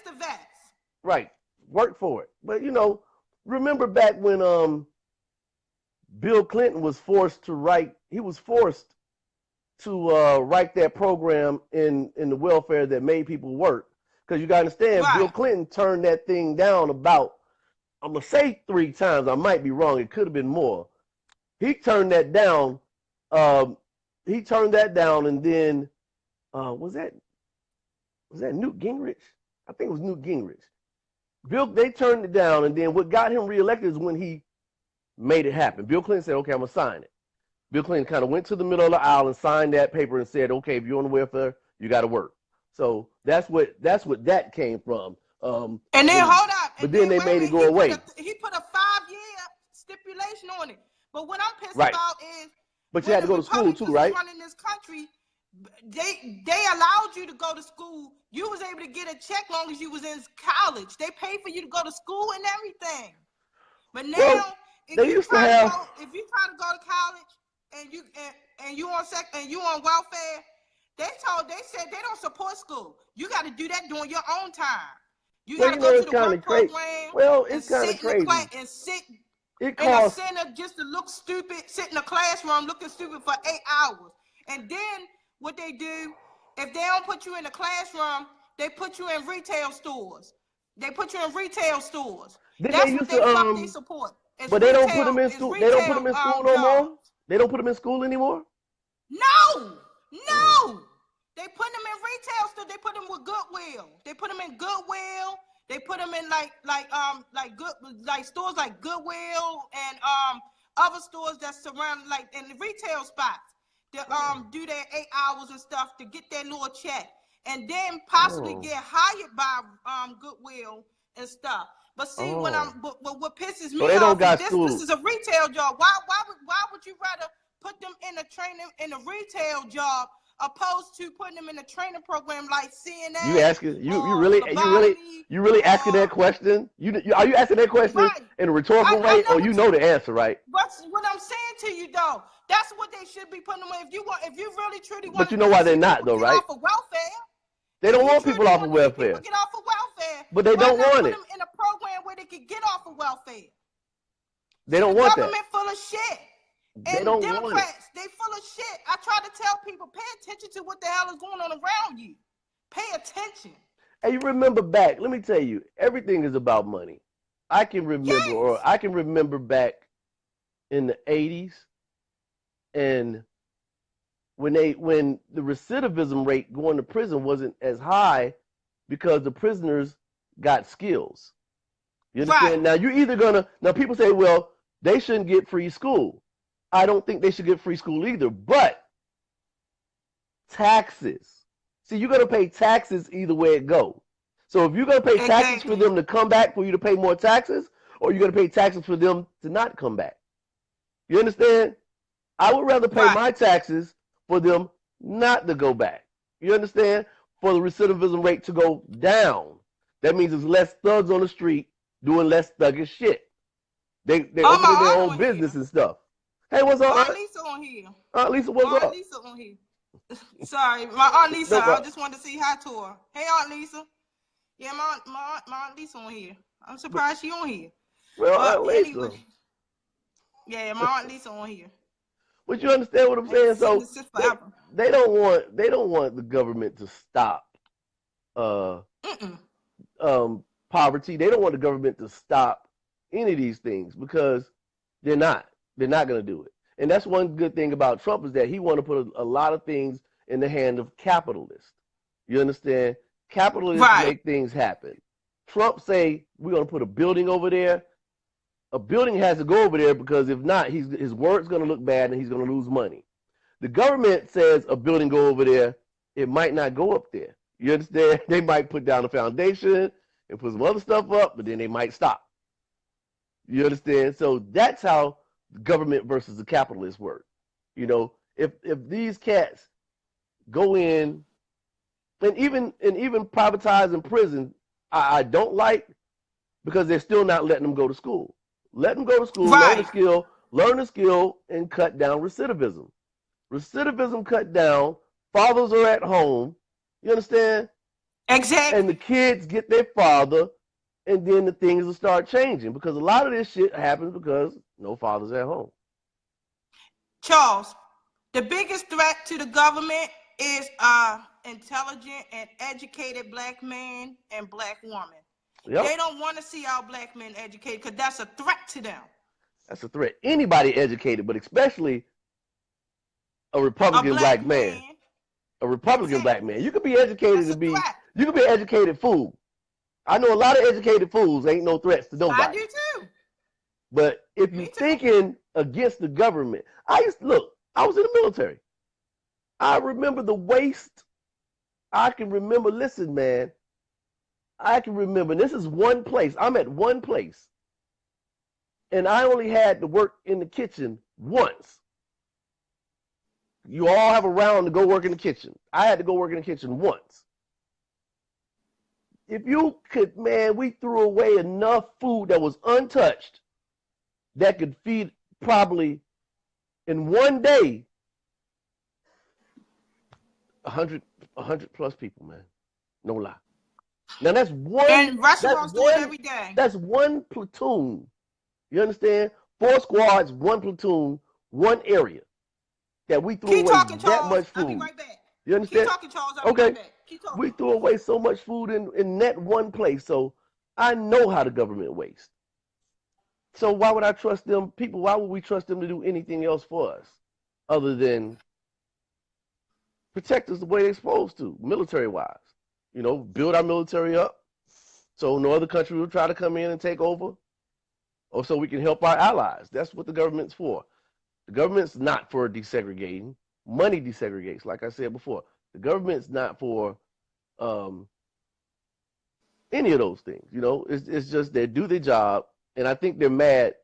the vets. Right. Work for it. But you know, remember back when Bill Clinton was forced to write that program in the welfare that made people work. Because you got to understand, Bill Clinton turned that thing down about, I'm going to say 3 times. I might be wrong. It could have been more. He turned that down. And then was that Newt Gingrich? I think it was Newt Gingrich. They turned it down, and then what got him reelected is when he made it happen. Bill Clinton said, okay, I'm going to sign it. Bill Clinton kind of went to the middle of the aisle and signed that paper and said, okay, if you're on the welfare, you got to work. So that's what that came from. And then hold up. But then they made it go away. He put a 5-year stipulation on it. But what I'm pissed about is, but you had to go to school too, right? Running this country, they allowed you to go to school. You was able to get a check long as you was in college. They paid for you to go to school and everything. But now, if you try to go to college and you on welfare, they said they don't support school. You got to do that during your own time. You got to go to the work program. Well, it's kind of crazy. And sit It in a costs. center just to look stupid, sit in a classroom looking stupid for 8 hours. And then what they do, if they don't put you in the classroom, they put you in retail stores. They put you in retail stores. Then they That's what used they to support. It's but they don't put them retail, in it's school. They don't put them retail in school no jobs. more. They don't put them in school anymore. No. They put them in retail stores. They put them with Goodwill. They put them in Goodwill. They put them in like stores like Goodwill and other stores that surround like in the retail spots. To do their 8 hours and stuff to get their little check, and then possibly get hired by Goodwill and stuff. But see, when but what pisses me off is this is a retail job. Why would you rather put them in a training in a retail job opposed to putting them in a training program like CNN? You asking you really asking that question? Are you asking that question in a rhetorical way, or you know the answer, right? What's what I'm saying to you though? That's what they should be putting them in. If you really truly want. But you know why they're not though, right? Off of welfare. They don't want people off of welfare. Get off of welfare. But they don't want it. Put them in a program where they can get off of welfare. They don't want that. Government full of shit. They and don't Democrats, want it. they full of shit. I try to tell people, pay attention to what the hell is going on around you. Pay attention. Hey, you remember back? Let me tell you, everything is about money. I can remember back in the 80s, and when the recidivism rate going to prison wasn't as high because the prisoners got skills. You understand? Now you're either now people say, well, they shouldn't get free school. I don't think they should get free school either, but taxes. See, you're going to pay taxes either way it goes. So if you're going to pay taxes for them to come back for you to pay more taxes, or you're going to pay taxes for them to not come back. You understand? I would rather pay my taxes for them not to go back. You understand? For the recidivism rate to go down. That means there's less thugs on the street doing less thuggish shit. They're opening their own business and stuff. Hey, what's up? Aunt Lisa on here. Aunt Lisa, what's up? Aunt Lisa on here. Sorry, my Aunt Lisa. I just wanted to say hi to her. Hey, Aunt Lisa. Yeah, my Aunt Lisa on here. I'm surprised she on here. Well, Aunt Lisa. Anyway, yeah, my Aunt Lisa on here. But you understand what I'm saying? So they don't want the government to stop poverty. They don't want the government to stop any of these things because they're not going to do it. And that's one good thing about Trump is that he want to put a lot of things in the hand of capitalists. You understand? Capitalists make things happen. Trump say we're going to put a building over there. A building has to go over there because if not, his word's going to look bad and he's going to lose money. The government says a building go over there. It might not go up there. You understand? They might put down a foundation and put some other stuff up, but then they might stop. You understand? So that's how government versus the capitalists work. You know, if these cats go in and even privatizing prison, I don't like because they're still not letting them go to school. Let them go to school, learn the skill, and cut down recidivism. Recidivism cut down. Fathers are at home. You understand? Exactly. And the kids get their father, and then the things will start changing because a lot of this shit happens because no father's at home. Charles, the biggest threat to the government is intelligent and educated black man and black woman. Yep. They don't want to see our black men educated because that's a threat to them. That's a threat. Anybody educated, but especially a Republican black man. A Republican black man. You could be educated you could be an educated fool. I know a lot of educated fools ain't no threats to nobody. I do too. But if you're thinking against the government, I was in the military. I remember the waste. I can remember, listen, man, I can remember, this is one place. I'm at one place. And I only had to work in the kitchen once. You all have a round to go work in the kitchen. I had to go work in the kitchen once. If you could, man, we threw away enough food that was untouched that could feed probably in one day 100 plus people, man. No lie. Now that's one. And restaurants do it every day. That's one platoon. You understand? 4 squads, 1 platoon, 1 area that we threw Keep away talking, that Charles. much I'll be food. right back. You understand? Keep talking, Charles. I'll be Okay. right back. Keep talking. We threw away so much food in that one place. So I know how the government wastes. So why would I trust them people? Why would we trust them to do anything else for us other than protect us the way they're supposed to, military-wise? You know, build our military up so no other country will try to come in and take over, or so we can help our allies. That's what the government's for. The government's not for desegregating. Money desegregates, like I said before. The government's not for any of those things. You know, it's just they do their job, and I think they're mad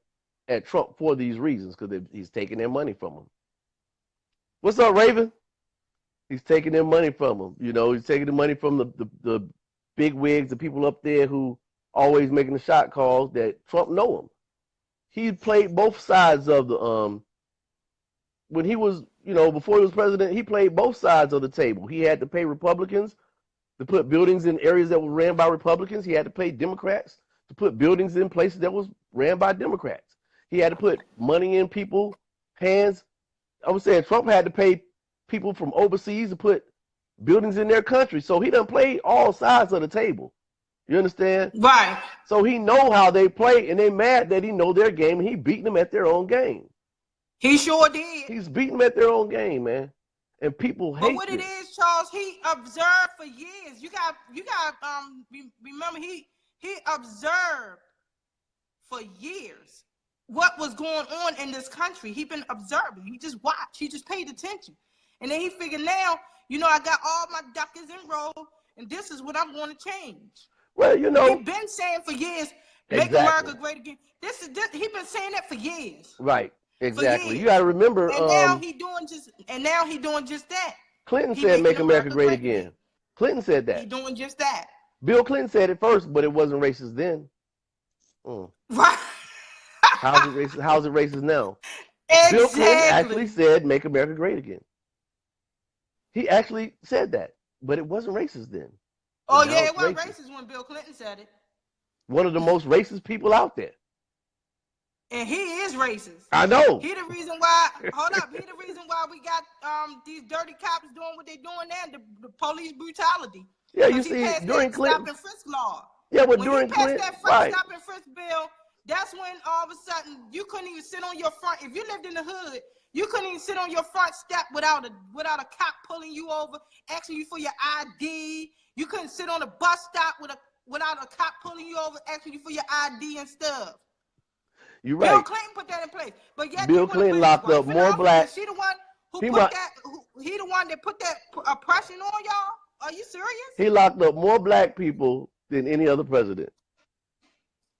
at Trump for these reasons because he's taking their money from them. What's up, Raven? He's taking their money from them. You know, he's taking the money from the big wigs, the people up there who always making the shot calls that Trump know him. He played both sides of the when he was, you know, before he was president, he played both sides of the table. He had to pay Republicans to put buildings in areas that were ran by Republicans. He had to pay Democrats to put buildings in places that was ran by Democrats. He had to put money in people's hands. I was saying Trump had to pay people from overseas to put buildings in their country. So he done played all sides of the table. You understand? Right. So he know how they play, and they mad that he know their game, and he beating them at their own game. He sure did. He's beating them at their own game, man. And people hate But what it is, Charles, he observed for years. You got remember he observed for years what was going on in this country. He been observing. He just watched. He just paid attention. And then he figured, now, you know, I got all my ducats enrolled, and this is what I'm going to change. Well, you know, he's been saying for years, make America great again. This he's been saying that for years. Right. Exactly. You got to remember. And now he doing just that. Clinton said, "Make America great again." Clinton said that. He doing just that. Bill Clinton said it first, but it wasn't racist then. Right. How's it racist now? Exactly. Bill Clinton actually said, "Make America great again." He actually said that, but it wasn't racist then. Oh yeah, it wasn't racist when Bill Clinton said it. One of the most racist people out there. And he is racist. I know. He the reason why. Hold up. He the reason why we got these dirty cops doing what they doing now. The police brutality. Yeah, you see, during Clinton. Stop and frisk law. Yeah, but when during Clinton, that stop and frisk bill, that's when all of a sudden you couldn't even sit on your front. If you lived in the hood, you couldn't even sit on your front step without a cop pulling you over, asking you for your ID. You couldn't sit on a bus stop without a cop pulling you over, asking you for your ID and stuff. You're right. Bill Clinton put that in place, but yet Bill Clinton locked up more black. She the one who put that. He the one that put that oppression on y'all. Are you serious? He locked up more black people than any other president.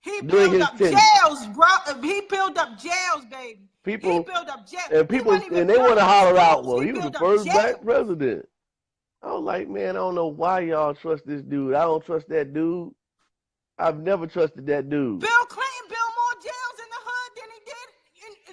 He built up jails, bro. He built up jails, baby. People, he built up jails. And they want to holler out, well, he was the first black president. I was like, man, I don't know why y'all trust this dude. I don't trust that dude. I've never trusted that dude. Bill Clinton built more jails in the hood than he did.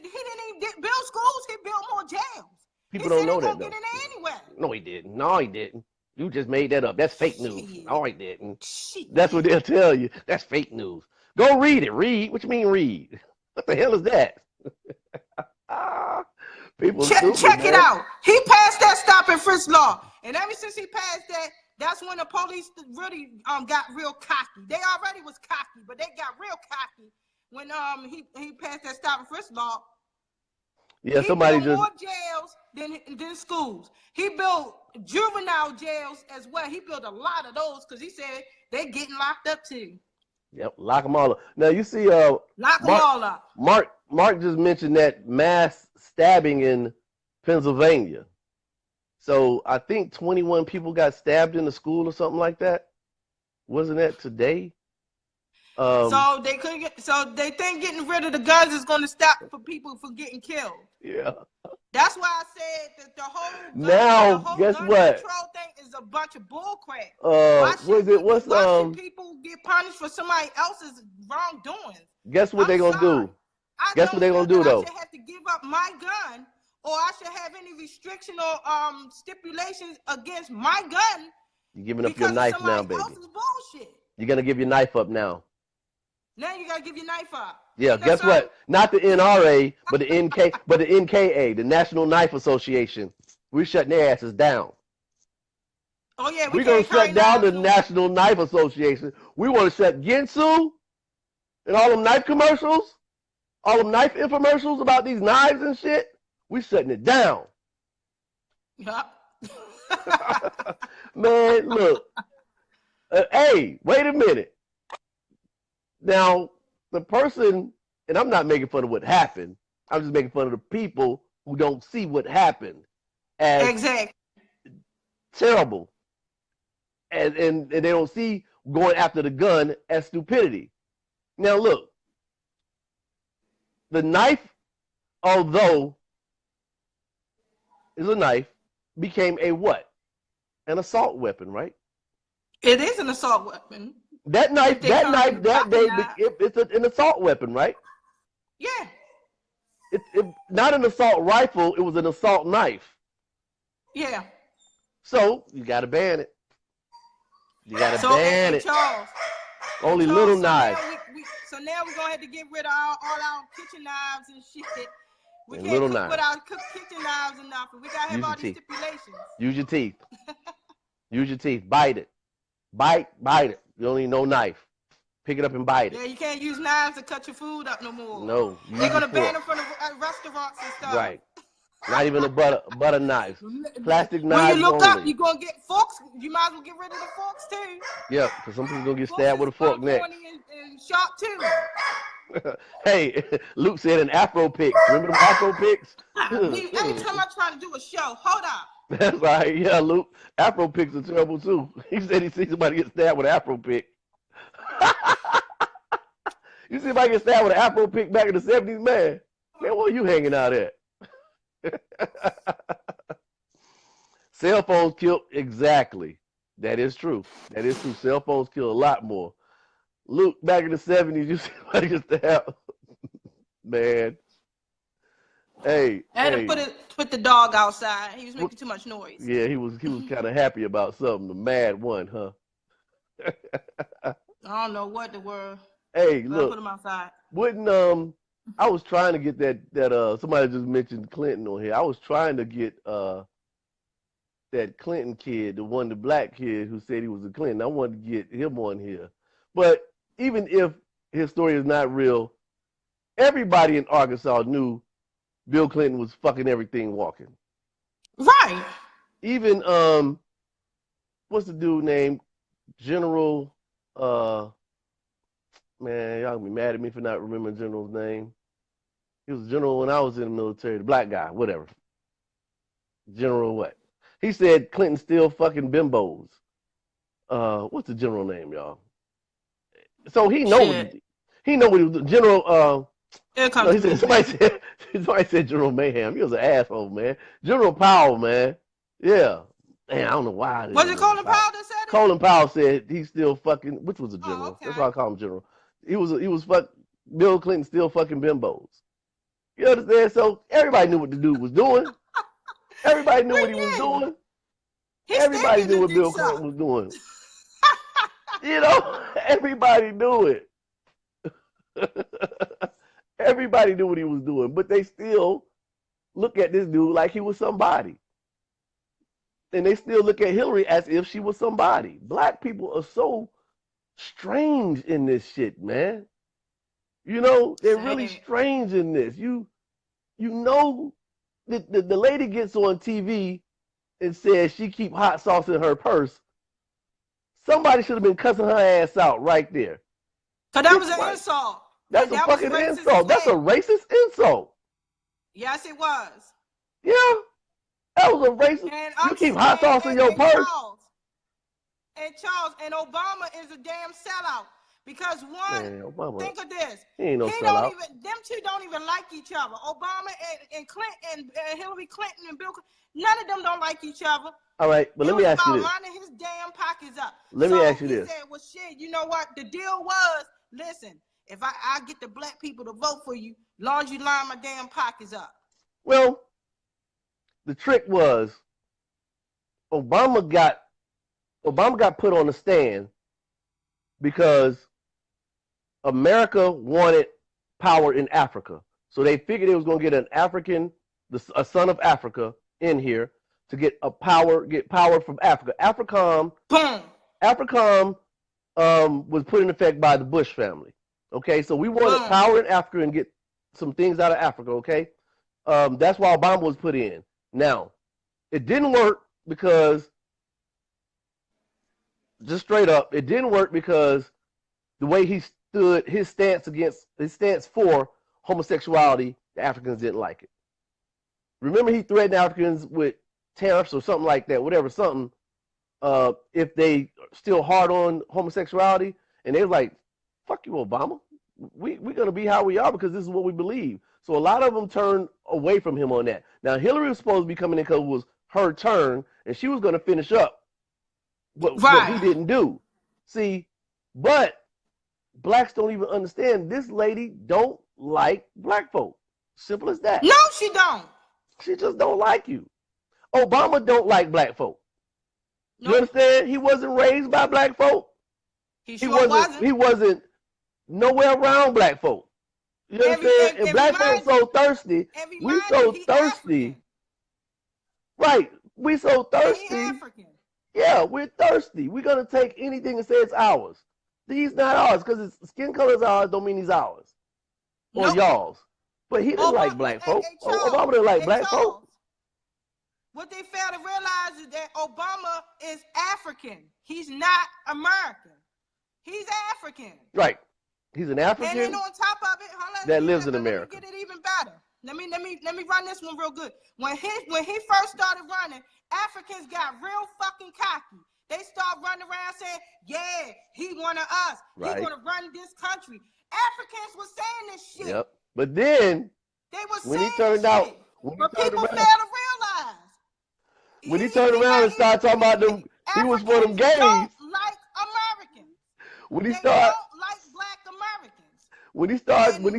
He didn't even build schools. He built more jails. People don't know that, though. Get in there anyway. No, he didn't. No, he didn't. You just made that up. That's fake news. No, he didn't. That's what they'll tell you. That's fake news. Go read it. Read. What you mean read? What the hell is that? People check it out. He passed that stop and frisk law. And ever since he passed that, that's when the police really got real cocky. They already was cocky, but they got real cocky when he passed that stop and frisk law. Yeah, somebody built more jails than schools. He built juvenile jails as well. He built a lot of those because he said they're getting locked up too. Yep, lock them all up. Now you see, lock them all up. Mark just mentioned that mass stabbing in Pennsylvania. So I think 21 people got stabbed in the school or something like that. Wasn't that today? So they think getting rid of the guns is going to stop for people from getting killed. Yeah. That's why I said that the whole guess gun what? control thing is a bunch of bullcrap. Why should people get punished for somebody else's wrongdoing? Guess what they're gonna do? Guess what they're gonna do though? I should have to give up my gun, or I should have any restriction or stipulations against my gun. You're giving up your knife now, baby. Else's bullshit. You're gonna give your knife up now. Now you gotta give your knife up. Yeah, guess what? Not the NRA, but the NKA, the National Knife Association. We're shutting their asses down. Oh yeah, We're gonna shut down the National Knife Association. We want to shut Ginsu and all them knife commercials, all them knife infomercials about these knives and shit. We shutting it down. Yep. Man, look. Hey, wait a minute. Now, the person, and I'm not making fun of what happened. I'm just making fun of the people who don't see what happened as exactly terrible. And they don't see going after the gun as stupidity. Now, look. The knife, although is a knife, became a what? An assault weapon, right? It is an assault weapon. That knife that day, it's an assault weapon, right? Yeah. It not an assault rifle. It was an assault knife. Yeah. So you got to ban it. You got to ban it. Charles, Only little knives. So now we're gonna have to get rid of all our kitchen knives and shit. We and can't cook knives. without kitchen knives and nothing. We gotta have all these stipulations. Use your teeth. Use your teeth. Bite it. Bite it. You don't need no knife. Pick it up and bite it. Yeah, you can't use knives to cut your food up no more. No. They're gonna ban them from the restaurants and stuff. Right. Not even a butter knife. Plastic knives. When you look only. up, you're gonna get forks. You might as well get rid of the forks too. Yeah, because some people gonna get stabbed with a fork next. And sharp too. Hey, Luke said an Afro pics. Remember them Afro pics? Every time I try to do a show, hold up. That's right. Yeah, Luke. Afro pics are terrible too. He said he see somebody get stabbed with an Afro pic. You see somebody get stabbed with an Afro pic back in the 70s, man? Man, where you hanging out at? Cell phones kill exactly. That is true. That is true. Cell phones kill a lot more. Luke, back in the 70s, you see somebody get stabbed. Man. Hey. I had to put the dog outside. He was making too much noise. Yeah, he was kind of happy about something. The mad one, huh? I don't know what the word. Hey, look. Put him outside. Wouldn't I was trying to get that somebody just mentioned Clinton on here. I was trying to get that Clinton kid, the black kid who said he was a Clinton. I wanted to get him on here. But even if his story is not real, everybody in Arkansas knew Bill Clinton was fucking everything walking. Right. Even what's the dude named General man, y'all gonna be mad at me for not remembering General's name. He was a general when I was in the military, the black guy, whatever. General what? He said Clinton still fucking bimbos. What's the general name, y'all? So he know what he was doing. General he said, somebody said General Mayhem. He was an asshole, man. General Powell, man. Yeah. Man, I don't know why. Was it Colin Powell that said it? Colin Powell said he's still fucking, which was a general. Okay. That's why I call him general. He was Bill Clinton still fucking bimbos. You understand? So everybody knew what the dude was doing. Everybody knew what he was doing. Everybody knew what Bill Clinton was doing. You know, everybody knew it. Everybody knew what he was doing, but they still look at this dude like he was somebody. And they still look at Hillary as if she was somebody. Black people are so strange in this shit, man. You know, they're really strange in this. You know, the lady gets on TV and says she keep hot sauce in her purse. Somebody should have been cussing her ass out right there. Cause that was an insult. That's a fucking insult. That's a racist insult. Yes, it was. Yeah, that was a racist. You keep hot sauce in your purse. And Obama is a damn sellout. Because Obama, think of this. He ain't no sellout. Them two don't even like each other. Obama and Clinton and Hillary Clinton and Bill Clinton, none of them don't like each other. All right, but let me ask you this. Lining his damn pockets up. Let me ask you this. He said, well, shit, you know what? The deal was, listen, if I get the black people to vote for you, long as you line my damn pockets up. Well, the trick was Obama got put on the stand because America wanted power in Africa. So they figured they was going to get an African, a son of Africa in here to get power from Africa. AFRICOM was put in effect by the Bush family. Okay, so we wanted power in Africa and get some things out of Africa. Okay, that's why Obama was put in. Now, it didn't work because, just straight up, it didn't work because the way he stood, his stance for homosexuality, the Africans didn't like it. Remember, he threatened Africans with tariffs or something like that, if they still hard on homosexuality, and they was like, fuck you, Obama. We're going to be how we are because this is what we believe. So a lot of them turned away from him on that. Now, Hillary was supposed to be coming in because it was her turn, and she was going to finish up what he didn't do. See, but blacks don't even understand this lady don't like black folk. Simple as that. No, she don't. She just don't like you. Obama don't like black folk. You understand? He wasn't raised by black folk. He wasn't. He wasn't nowhere around black folk. You understand? And black folk so thirsty. We so thirsty. African. Right. We so thirsty. He African. Yeah, we're thirsty. We're going to take anything and say it's ours. He's not ours because his skin color is ours don't mean he's ours. Or y'all's. But he didn't like black folk. Obama didn't like black folk. What they fail to realize is that Obama is African. He's not American. He's African. Right. He's an African. And then on top of it, that lives in America. Let me get it even better. Let me run this one real good. When he first started running, Africans got real fucking cocky. They start running around saying, "Yeah, he one of us. Right. He gonna run this country." Africans were saying this shit. Yep. But then when he turned out, but people fail to realize. When he turned around and started talking about them, he was for them gays. Don't like Americans. When he don't like black Americans. When he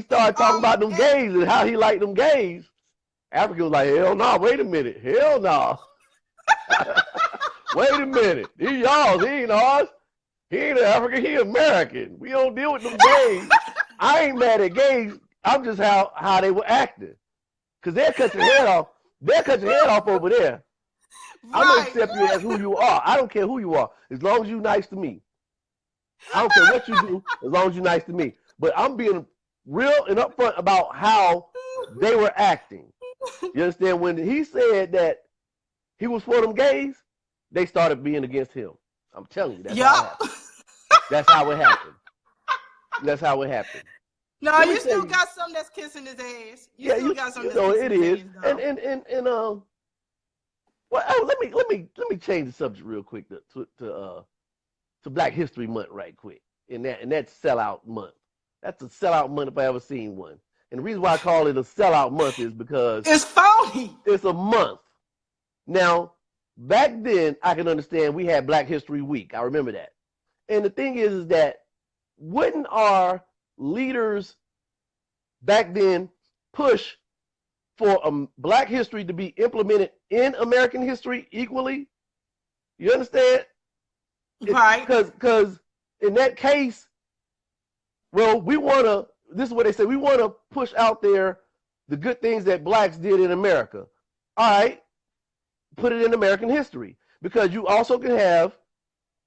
started talking about them gays and how he liked them gays, Africa was like, hell no, wait a minute. Hell no. Wait a minute. He y'all's, he ain't ours. He ain't African, he American. We don't deal with them gays. I ain't mad at gays. I'm just how they were acting. Because they'll cut your head off. They'll cut your head off over there. I'm going to accept you as who you are. I don't care who you are. As long as you're nice to me. I don't care what you do, as long as you're nice to me. But I'm being real and upfront about how they were acting. You understand? When he said that he was for them gays, they started being against him. I'm telling you, that's how it happened. That's how it happened. That's how it happened. No, you still got some that's kissing his ass. You still got some that's kissing his ass. And well, let me change the subject real quick to Black History Month right quick. And that's sellout month. That's a sellout month if I ever seen one. And the reason why I call it a sellout month is because it's phony. It's a month. Now, back then I can understand we had Black History Week. I remember that. And the thing is that wouldn't our leaders back then push for Black history to be implemented in American history equally? You understand? Right. Because in that case, well, this is what they say, we want to push out there the good things that blacks did in America. All right, put it in American history. Because you also can have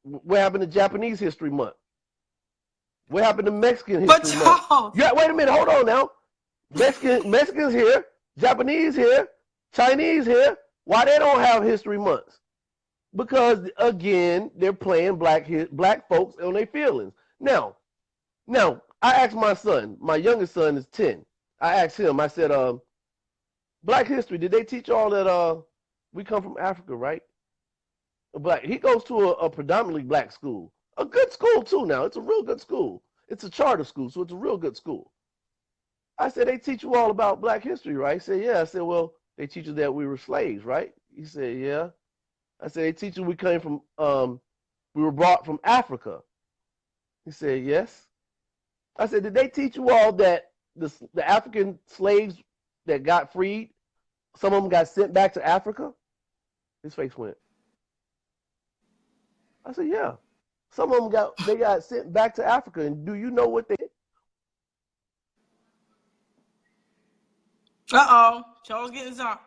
what happened to Japanese History Month. What happened to Mexican History Month? Yeah, wait a minute, hold on now. Mexicans here, Japanese here, Chinese here. Why they don't have history months? Because again, they're playing black folks on their feelings. Now, I asked my son, my youngest son is 10. I asked him, I said, Black history, did they teach all that we come from Africa, right? He goes to a predominantly black school. A good school too now. It's a real good school. It's a charter school, so it's a real good school. I said, they teach you all about Black history, right? He said, yeah. I said, well, they teach you that we were slaves, right? He said, yeah. I said, they teach you we came from, we were brought from Africa. He said, yes. I said, did they teach you all that the African slaves that got freed, some of them got sent back to Africa? His face went. I said, yeah. Some of them got sent back to Africa. And do you know what they did? Charles getting zonked.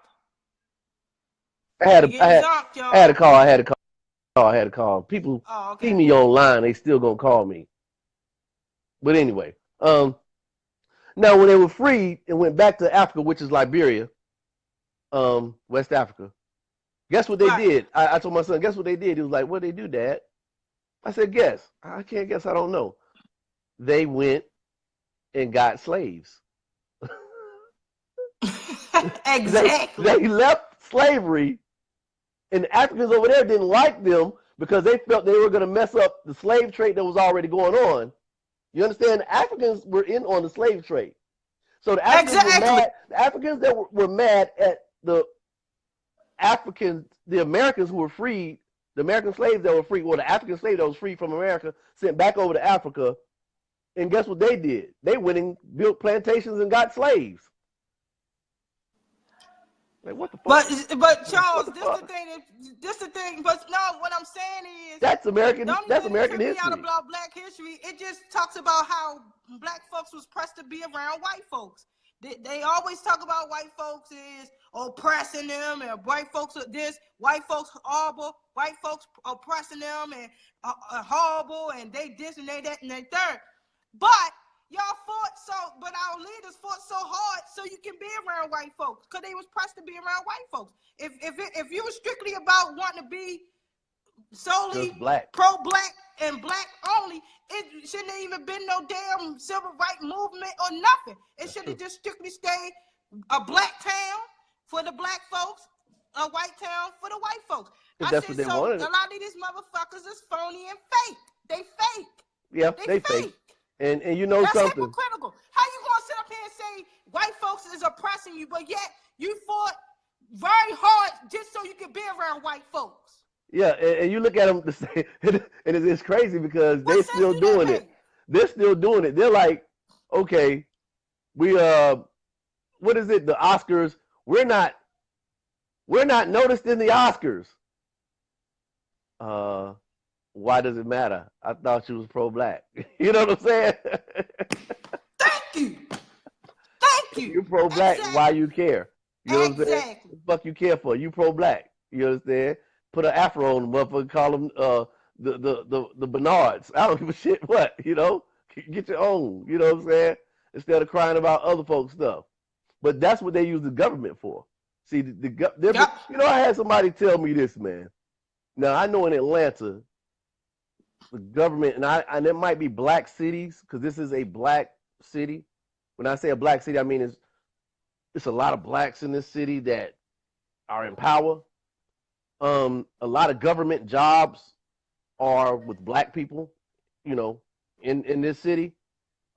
I had He a, I getting had, zonked, I had a y'all. call. I had a call. I had a call. People Oh, see okay. me online. They still gonna call me. But anyway, now when they were freed and went back to Africa, which is Liberia, West Africa, guess what they Right. did? I told my son, guess what they did? He was like, what did they do, Dad? I said, guess. I can't guess. I don't know. They went and got slaves. they Exactly. they left slavery, and the Africans over there didn't like them because they felt they were going to mess up the slave trade that was already going on. You understand? The Africans were in on the slave trade. So the Africans were Exactly. mad. The Africans that were mad at the Africans, the Americans who were freed, the American slaves that were free, or the African slave that was freed from America, sent back over to Africa. And guess what they did? They went and built plantations and got slaves. Like, what the fuck? But What Charles, the this the fuck? thing. This the thing. But no, what I'm saying is, That's the American. only That's thing that American took me out history. about Black history, it just talks about how Black folks was pressed to be around white folks. They always talk about white folks is oppressing them, and white folks are this, white folks horrible, white folks oppressing them, and horrible, and they this and they that and they third. But y'all fought but our leaders fought so hard so you can be around white folks because they was pressed to be around white folks. If you were strictly about wanting to be solely Just black. pro-black and black only, it shouldn't have even been no damn civil rights movement or nothing. It should have just strictly stayed a black town for the black folks, a white town for the white folks. If I that's said, what they so wanted. a lot of these motherfuckers is phony and fake. They fake. Yeah, They they fake. fake. And you know That's something. hypocritical. How you gonna sit up here and say white folks is oppressing you, but yet you fought very hard just so you could be around white folks? Yeah, and you look at them to say, and it's crazy because What they're sense still do that doing make? it. They're still doing it. They're like, okay, we what is it? The Oscars. We're not noticed in the Oscars. Why does it matter? I thought she was pro-black. You know what I'm saying? Thank you. Thank you. You're pro-black. Exactly. Why you care? You know what I'm saying? Exactly. What the fuck you care for? You pro-black. You understand? Put an afro on the motherfucker. Call them the Bernards. I don't give a shit what. You know, get your own. You know what I'm saying? Instead of crying about other folks' stuff. But that's what they use the government for. See, Yep. you know, I had somebody tell me this, man. Now I know in Atlanta, the government, and it might be black cities because this is a black city. When I say a black city, I mean it's a lot of blacks in this city that are in power. A lot of government jobs are with black people, you know, in this city.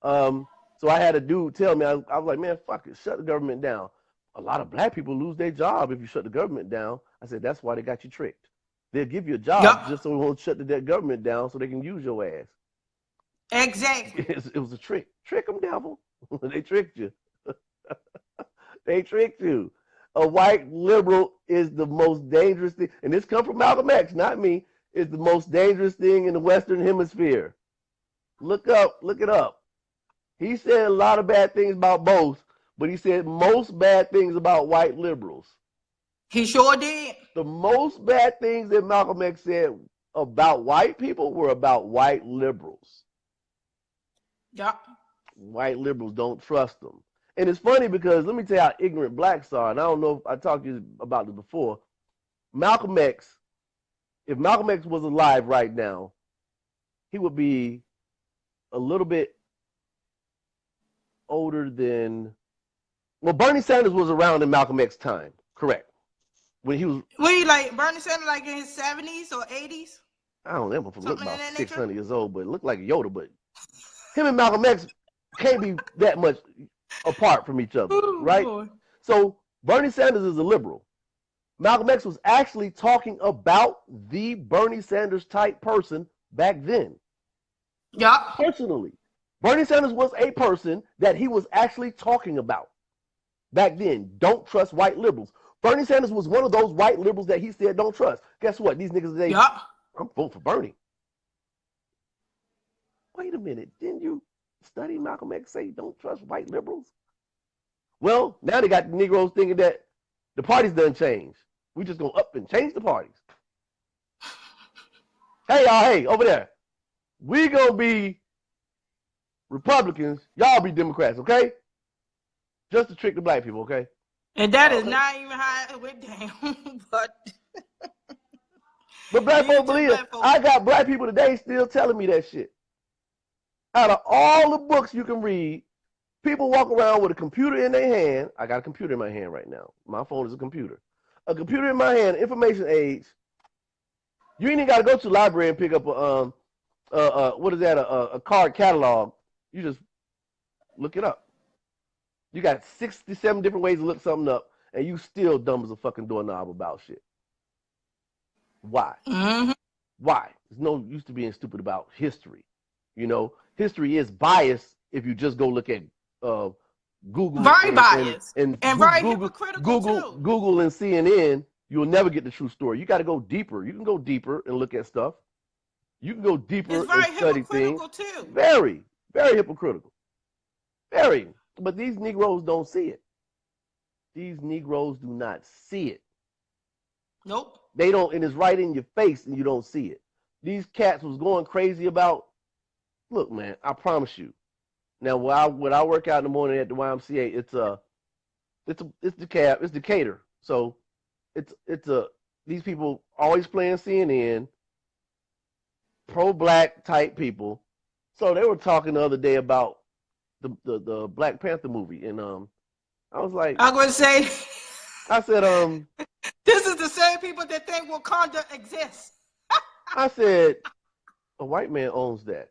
So I had a dude tell me, I was like, man, fuck it, shut the government down. A lot of black people lose their job if you shut the government down. I said, that's why they got you tricked. They'll give you a job just so they won't shut the government down so they can use your ass. Exactly. It was a trick. Trick them, devil. They tricked you. They tricked you. A white liberal is the most dangerous thing, and this comes from Malcolm X, not me, is the most dangerous thing in the Western Hemisphere. Look it up. He said a lot of bad things about both, but he said most bad things about white liberals. He sure did. The most bad things that Malcolm X said about white people were about white liberals. Yep. White liberals don't trust them. And it's funny because let me tell you how ignorant blacks are, and I don't know if I talked to you about this before. Malcolm X, if Malcolm X was alive right now, he would be a little bit older than, well, Bernie Sanders was around in Malcolm X's time, correct? When he was, Like Bernie Sanders, like in his 70s or 80s? I don't know, he looked about that 600 years old, but it looked like Yoda. But him and Malcolm X can't be that much apart from each other, right? Boy. So Bernie Sanders is a liberal. Malcolm X was actually talking about the Bernie Sanders type person back then. Yeah. Personally, Bernie Sanders was a person that he was actually talking about back then. Don't trust white liberals. Bernie Sanders was one of those white liberals that he said don't trust. Guess what? These niggas today, Yeah. I'm voting for Bernie. Wait a minute. Didn't you study Malcolm X say don't trust white liberals? Well, now they got the Negroes thinking that the parties done changed. We just gonna up and change the parties. Hey, y'all, hey, over there. We gonna be Republicans. Y'all be Democrats, okay? Just to trick the black people, okay? And that is not even how it went down. But black folks believe it. I got black people today still telling me that shit. Out of all the books you can read, people walk around with a computer in their hand. I got a computer in my hand right now. My phone is a computer. A computer in my hand, information age. You ain't even got to go to the library and pick up a card catalog. You just look it up. You got 67 different ways to look something up, and you still dumb as a fucking doorknob about shit. Why? Mm-hmm. Why? There's no use to being stupid about history. You know, history is biased if you just go look at Google. Very biased. And very hypocritical too. Google and CNN, you'll never get the true story. You got to go deeper. You can go deeper and look at stuff. You can go deeper and study things. Too. Very, very hypocritical. Very. But these Negroes don't see it. These Negroes do not see it. Nope. They don't, and it's right in your face and you don't see it. These cats was going crazy about, look, man, I promise you. Now, when I work out in the morning at the YMCA, it's Decatur. So these people always playing CNN, pro-black type people. So they were talking the other day about the Black Panther movie, and I was like, I'm going to say, I said, this is the same people that think Wakanda exists. I said, a white man owns that.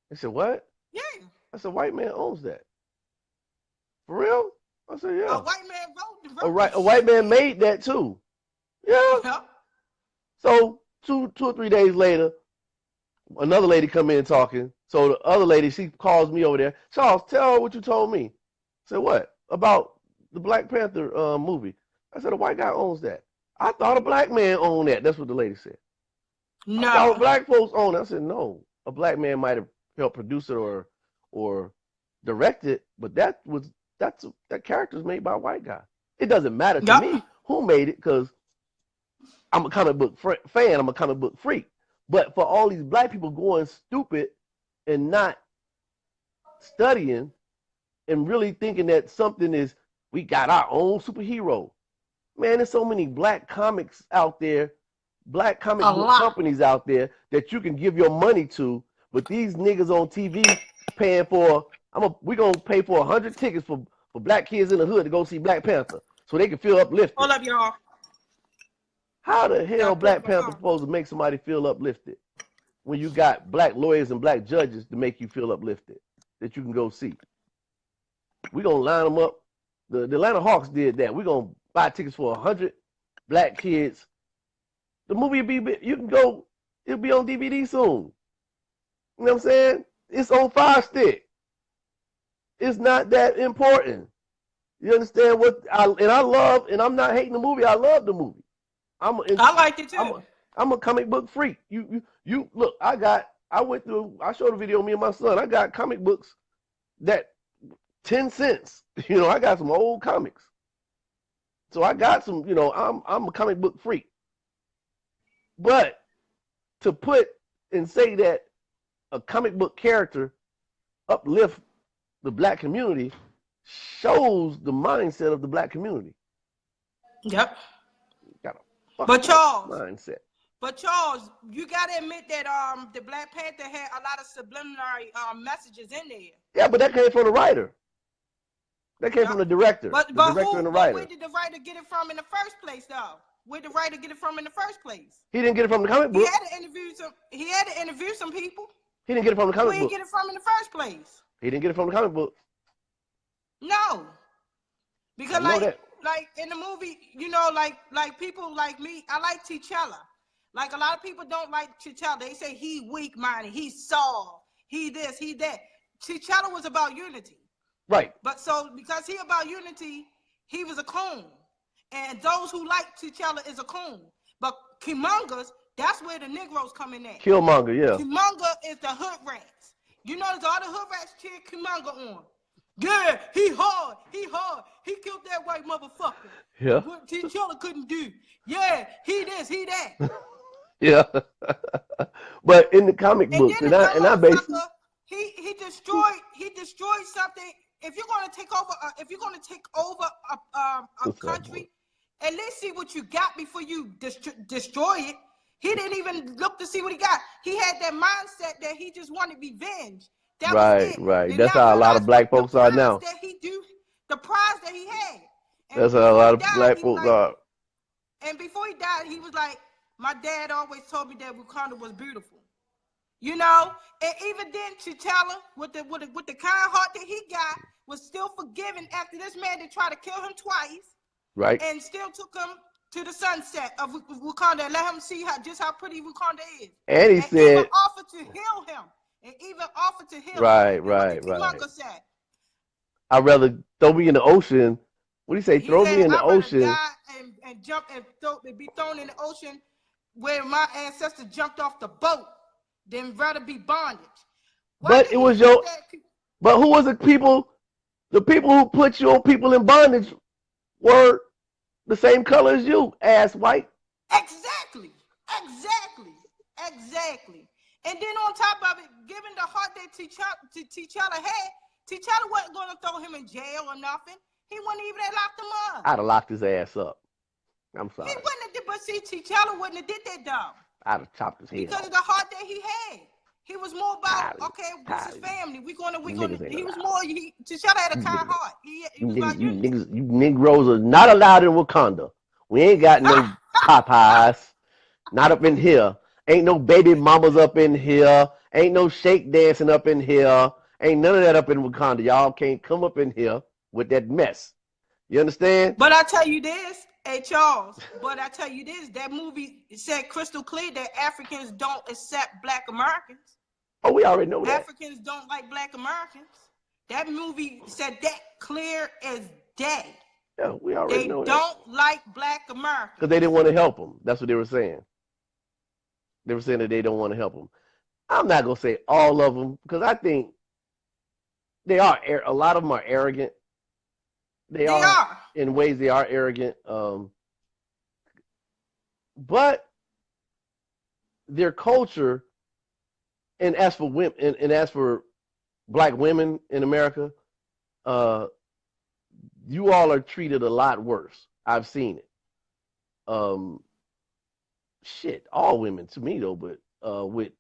They said, what? Yeah. I said, white man owns that. For real? I said, yeah. A white man wrote a white man made that too. Yeah. Yep. So two or 3 days later, another lady come in talking. So the other lady, she calls me over there. Charles, tell her what you told me. I said, what? About the Black Panther movie. I said, a white guy owns that. I thought a black man owned that. That's what the lady said. No. I thought black folks own it. I said, no. A black man might have helped produce it or direct it, but that character's made by a white guy. It doesn't matter to me who made it, because I'm a comic book fan. I'm a comic book freak. But for all these black people going stupid and not studying and really thinking that something is, we got our own superhero. Man, there's so many black comics out there, black comic book companies out there that you can give your money to, but these niggas on TV paying for, we're going to pay for 100 tickets for black kids in the hood to go see Black Panther so they can feel uplifted. Hold up, y'all. How the hell Black Panther supposed to make somebody feel uplifted when you got black lawyers and black judges to make you feel uplifted that you can go see? We're going to line them up. The Atlanta Hawks did that. We're going to buy tickets for 100 black kids. The movie will be, you can go, it'll be on DVD soon. You know what I'm saying? It's on Fire Stick. It's not that important. You understand what I love, and I'm not hating the movie. I love the movie. I liked it too. I'm a comic book freak. You look, I showed a video of me and my son. I got comic books that 10 cents. You know, I got some old comics. So I got some, you know, I'm a comic book freak. But to put and say that a comic book character uplift the black community shows the mindset of the black community. Yep. Got a but Charles, mindset. But Charles, you gotta admit that the Black Panther had a lot of subliminary messages in there. Yeah, but that came from the writer. That came from the director. But the director and the writer. Where did the writer get it from in the first place, though? Where did the writer get it from in the first place? He didn't get it from the comic book. He had to interview some people. He didn't get it from the comic book. Where did he get it from in the first place? He didn't get it from the comic book. No. Because like in the movie, you know, like people like me, I like T'Challa. Like a lot of people don't like T'Challa. They say he weak-minded, he soft, he this, he that. T'Challa was about unity. Right. But so because he about unity, he was a coon. And those who like T'Challa is a coon. But Killmonger's, that's where the Negroes come in at. Killmonger, yeah. Killmonger is the hood rats. You notice all the hood rats cheer Killmonger on. Yeah, he hard. He killed that white motherfucker. Yeah. What T'Challa couldn't do. Yeah, he this, he that. Yeah. But in the comic And books, then the dumb and I basically motherfucker, he destroyed something. If you're gonna take over, a what's up, boy? country, at least see what you got before you destroy it. He didn't even look to see what he got. He had that mindset that he just wanted revenge. That was it. Right. And That's now how a lot realize of black the folks are prize now. that the prize that he had. And That's how a before he lot of died, black he was folks like, are. and before he died, he was like, my dad always told me that Wakanda was beautiful. You know, and even then, T'Challa, with the kind heart that he got, was still forgiven after this man that tried to kill him twice, Right. and still took him to the sunset of Wakanda and let him see how pretty Wakanda is, And he and said, even offered to heal him, right. And what did Killmonger say? I'd rather throw me in the ocean. What do you say? He Throw me said, in the "I'd rather ocean. die and jump and be thrown in the ocean where my ancestors jumped off the boat than rather be bondage." Why But did it he was use your. that? But who was the people? The people who put your people in bondage were the same color as you, ass white. Exactly. And then on top of it, given the heart that T'Challa had, T'Challa wasn't going to throw him in jail or nothing. He wouldn't even have locked him up. I'd have locked his ass up. I'm He sorry. wouldn't have did, but see, T'Challa wouldn't have did that though. I'd have chopped his head Because off. of the heart that he had. He was more about, okay, this is Tired. family. We gonna. Niggas ain't He was allowed. more. T'Challa had a kind heart. He was about You unity. niggas, you Negroes are not allowed in Wakanda. We ain't got no Popeyes. Not up in here. Ain't no baby mamas up in here. Ain't no shake dancing up in here. Ain't none of that up in Wakanda. Y'all can't come up in here with that mess. You understand? But I tell you this, hey Charles. But I tell you this, that movie said crystal clear that Africans don't accept Black Americans. Oh, we already know that. Africans don't like Black Americans. That movie said that clear as day. Yeah, we already know that. They don't like Black Americans. Because they didn't want to help them. That's what they were saying. They were saying that they don't want to help them. I'm not going to say all of them because I think they are. A lot of them are arrogant. They are. In ways they are arrogant. But their culture, and as for women, and as for Black women in America, you all are treated a lot worse. I've seen it. Shit, all women to me though, but with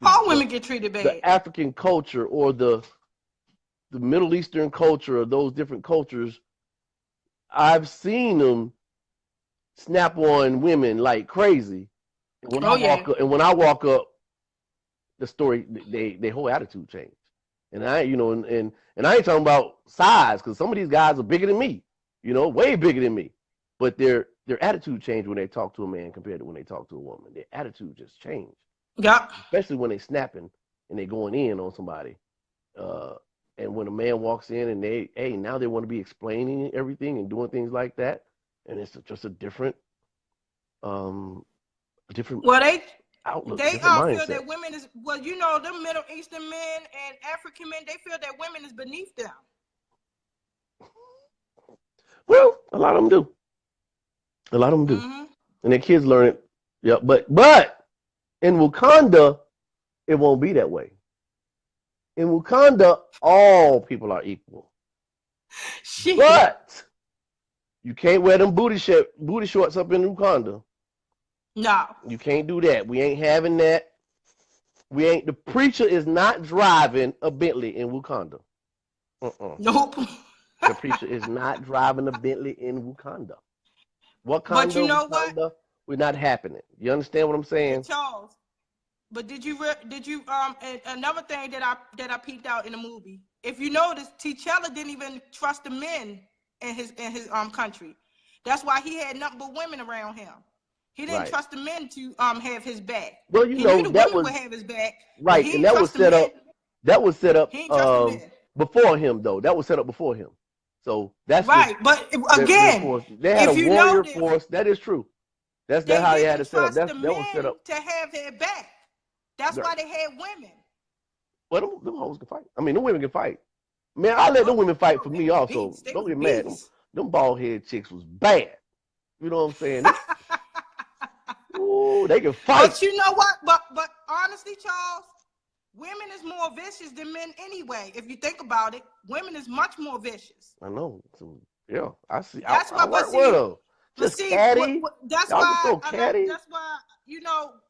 all women get treated bad. The African culture or the Middle Eastern culture or those different cultures, I've seen them snap on women like crazy. And when I walk up, the story, they whole attitude changed. And I, and I ain't talking about size, because some of these guys are bigger than me, way bigger than me. But their attitude changed when they talk to a man compared to when they talk to a woman. Their attitude just changed. Yeah. Especially when they snapping and they going in on somebody. And when a man walks in and now they want to be explaining everything and doing things like that, and it's just a different outlook. They all feel that women is the Middle Eastern men and African men. They feel that women is beneath them. Well, a lot of them do. Mm-hmm. And their kids learn it. Yeah, but in Wakanda, it won't be that way. In Wakanda, all people are equal. Shit. But you can't wear them booty shorts up in Wakanda. No. You can't do that. We ain't having that. The preacher is not driving a Bentley in Wakanda. Nope. The preacher is not driving a Bentley in Wakanda. But you know Wakanda, what? we're not happening. You understand what I'm saying? Hey, Charles. But did you and another thing that I peeped out in the movie? If you notice, T'Challa didn't even trust the men in his country. That's why he had nothing but women around him. He didn't trust the men to have his back. Well, he knew the women would have his back. Right, and that was set up. That was set up before him, though. That was set up before him. So that's right. But again, they had a warrior force. That is true. That's how they had it set up. That was set up to have their back. That's why they had women. Well, them hoes can fight. I mean, the women can fight. Man, I let them women fight for They me was also. beasts. They Don't was get mad. beasts. Them bald head chicks was bad. You know what I'm saying? Ooh, they can fight. But you know what? But honestly, Charles, women is more vicious than men anyway. If you think about it, women is much more vicious. I know. So, yeah, I see. That's I why. But work with them. but Just see, catty. that's Y'all just why. so catty. That's why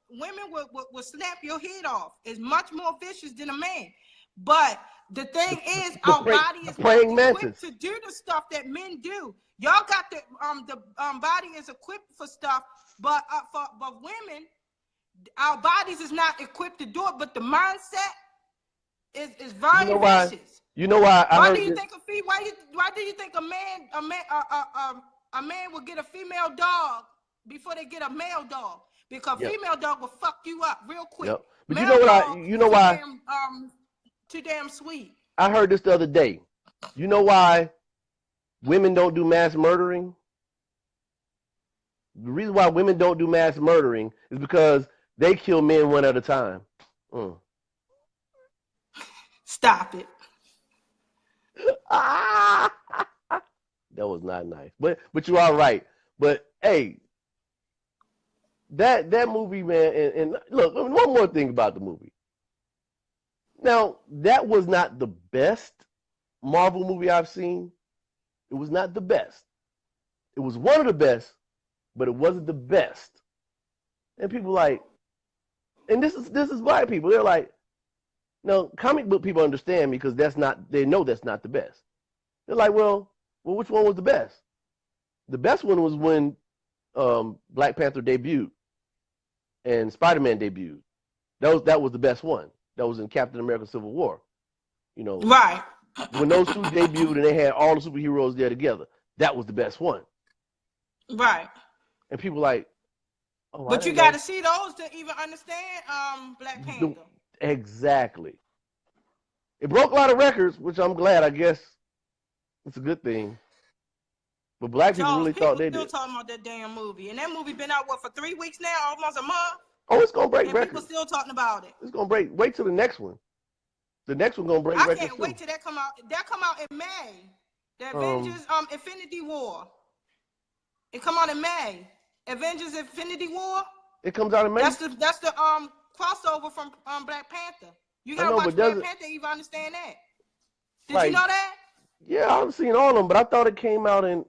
women will snap your head off. Is much more vicious than a man. But the thing is, our body is not praying equipped mantis. to do the stuff that men do. Y'all got the body is equipped for stuff, but women, our bodies is not equipped to do it. But the mindset is very vicious. You know why? Why do you think a man will get a female dog before they get a male dog? Because female dog will fuck you up real quick. Yep. But male you know why? Too damn sweet. I heard this the other day. You know why women don't do mass murdering? The reason why women don't do mass murdering is because they kill men one at a time. Stop it. That was not nice. But you are right. But hey, that movie, man, and look, one more thing about the movie. Now, that was not the best Marvel movie I've seen. It was not the best. It was one of the best, but it wasn't the best. And people like, and this is white people. They're like, no, comic book people understand me because they know that's not the best. They're like, well, which one was the best? The best one was when Black Panther debuted and Spider-Man debuted. That was the best one. That was in Captain America: Civil War. You know, right. When those two debuted and they had all the superheroes there together, that was the best one. Right. And people like, oh, but you got to see those to even understand Black Panther. Exactly. It broke a lot of records, which I'm glad. I guess it's a good thing. But black people really thought they did. People still talking about that damn movie, and that movie been out for 3 weeks now, almost a month. Oh, it's gonna break records. People still talking about it. It's gonna break. Wait till the next one. The next one gonna break records. I can't wait till that come out. That come out in May. The Avengers Infinity War. It come out in May. Avengers Infinity War. It comes out in May. That's the crossover from Black Panther. You gotta watch Black Panther to even understand that. Did you know that? Yeah, I've seen all of them, but I thought it came out in.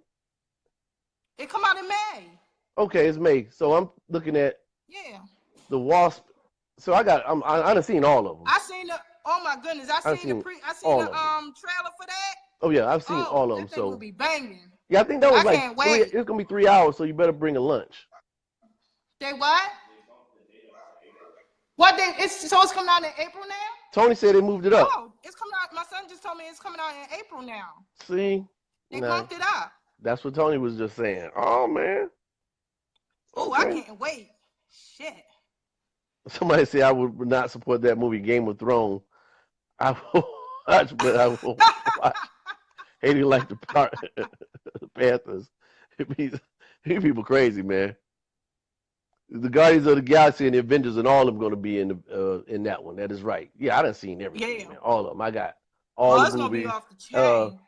It come out in May. Okay, it's May. So I'm looking at. Yeah. The Wasp. So I done seen all of them. I seen the. Oh my goodness! I seen the trailer for that. Oh yeah, I've seen all of them. So will be banging. Yeah, I think that was it's gonna be 3 hours, so you better bring a lunch. They what? What they? It's coming out in April now. Tony said they moved it up. Oh, it's coming out. My son just told me it's coming out in April now. See, they bumped it up. That's what Tony was just saying. Oh man. Oh, okay. I can't wait. Shit. Somebody said I would not support that movie, Game of Thrones. I will watch, but I will watch. Hating like the Panthers. These people crazy, man. The Guardians of the Galaxy and the Avengers and all of them going to be in that one. That is right. Yeah, I done seen everything, man. All of them. I got all the movies. Gonna be off the chain.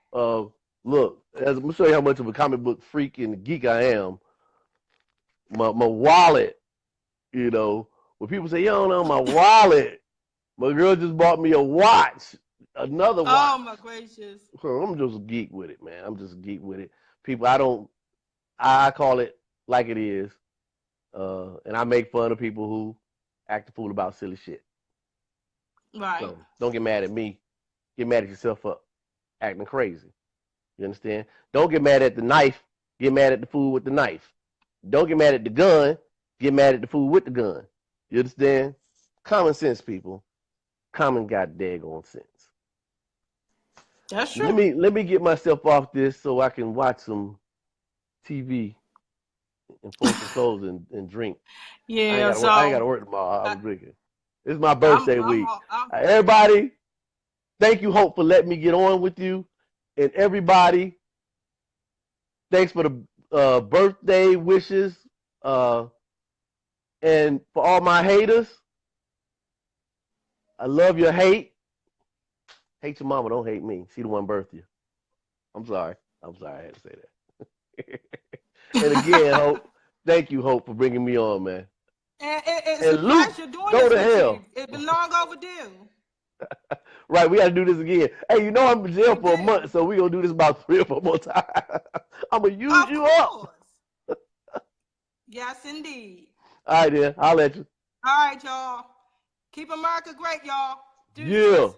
Look, I'm gonna show you how much of a comic book freak and geek I am. My wallet, you know. When people say, you don't know my wallet, my girl just bought me a watch, another watch. Oh, my gracious. So I'm just a geek with it, man. I'm just a geek with it. People, I call it like it is. And I make fun of people who act a fool about silly shit. Right. So don't get mad at me. Get mad at yourself for acting crazy. You understand? Don't get mad at the knife. Get mad at the fool with the knife. Don't get mad at the gun. Get mad at the fool with the gun. You understand? Common sense, people. Common goddamn sense. That's true. Let me get myself off this so I can watch some TV and fold some clothes and drink. Yeah, I ain't got to work tomorrow. I'm drinking. It's my birthday week. Everybody, thank you, Hope, for letting me get on with you. And everybody, thanks for the birthday wishes. And for all my haters, I love your hate. Hate your mama, don't hate me. She the one birthed you. I'm sorry. I had to say that. And again, Hope, thank you, Hope, for bringing me on, man. And it's And a Luke, pleasure doing go this to with hell. you. It's been long overdue. Right, we got to do this again. Hey, you know I'm in jail We for a do. month, so we're going to do this about 3 or 4 more times. I'm going to use Of you course. up. Yes, indeed. All right, then. I'll let you. All right, y'all. Keep America great, y'all. Deuces. Yeah.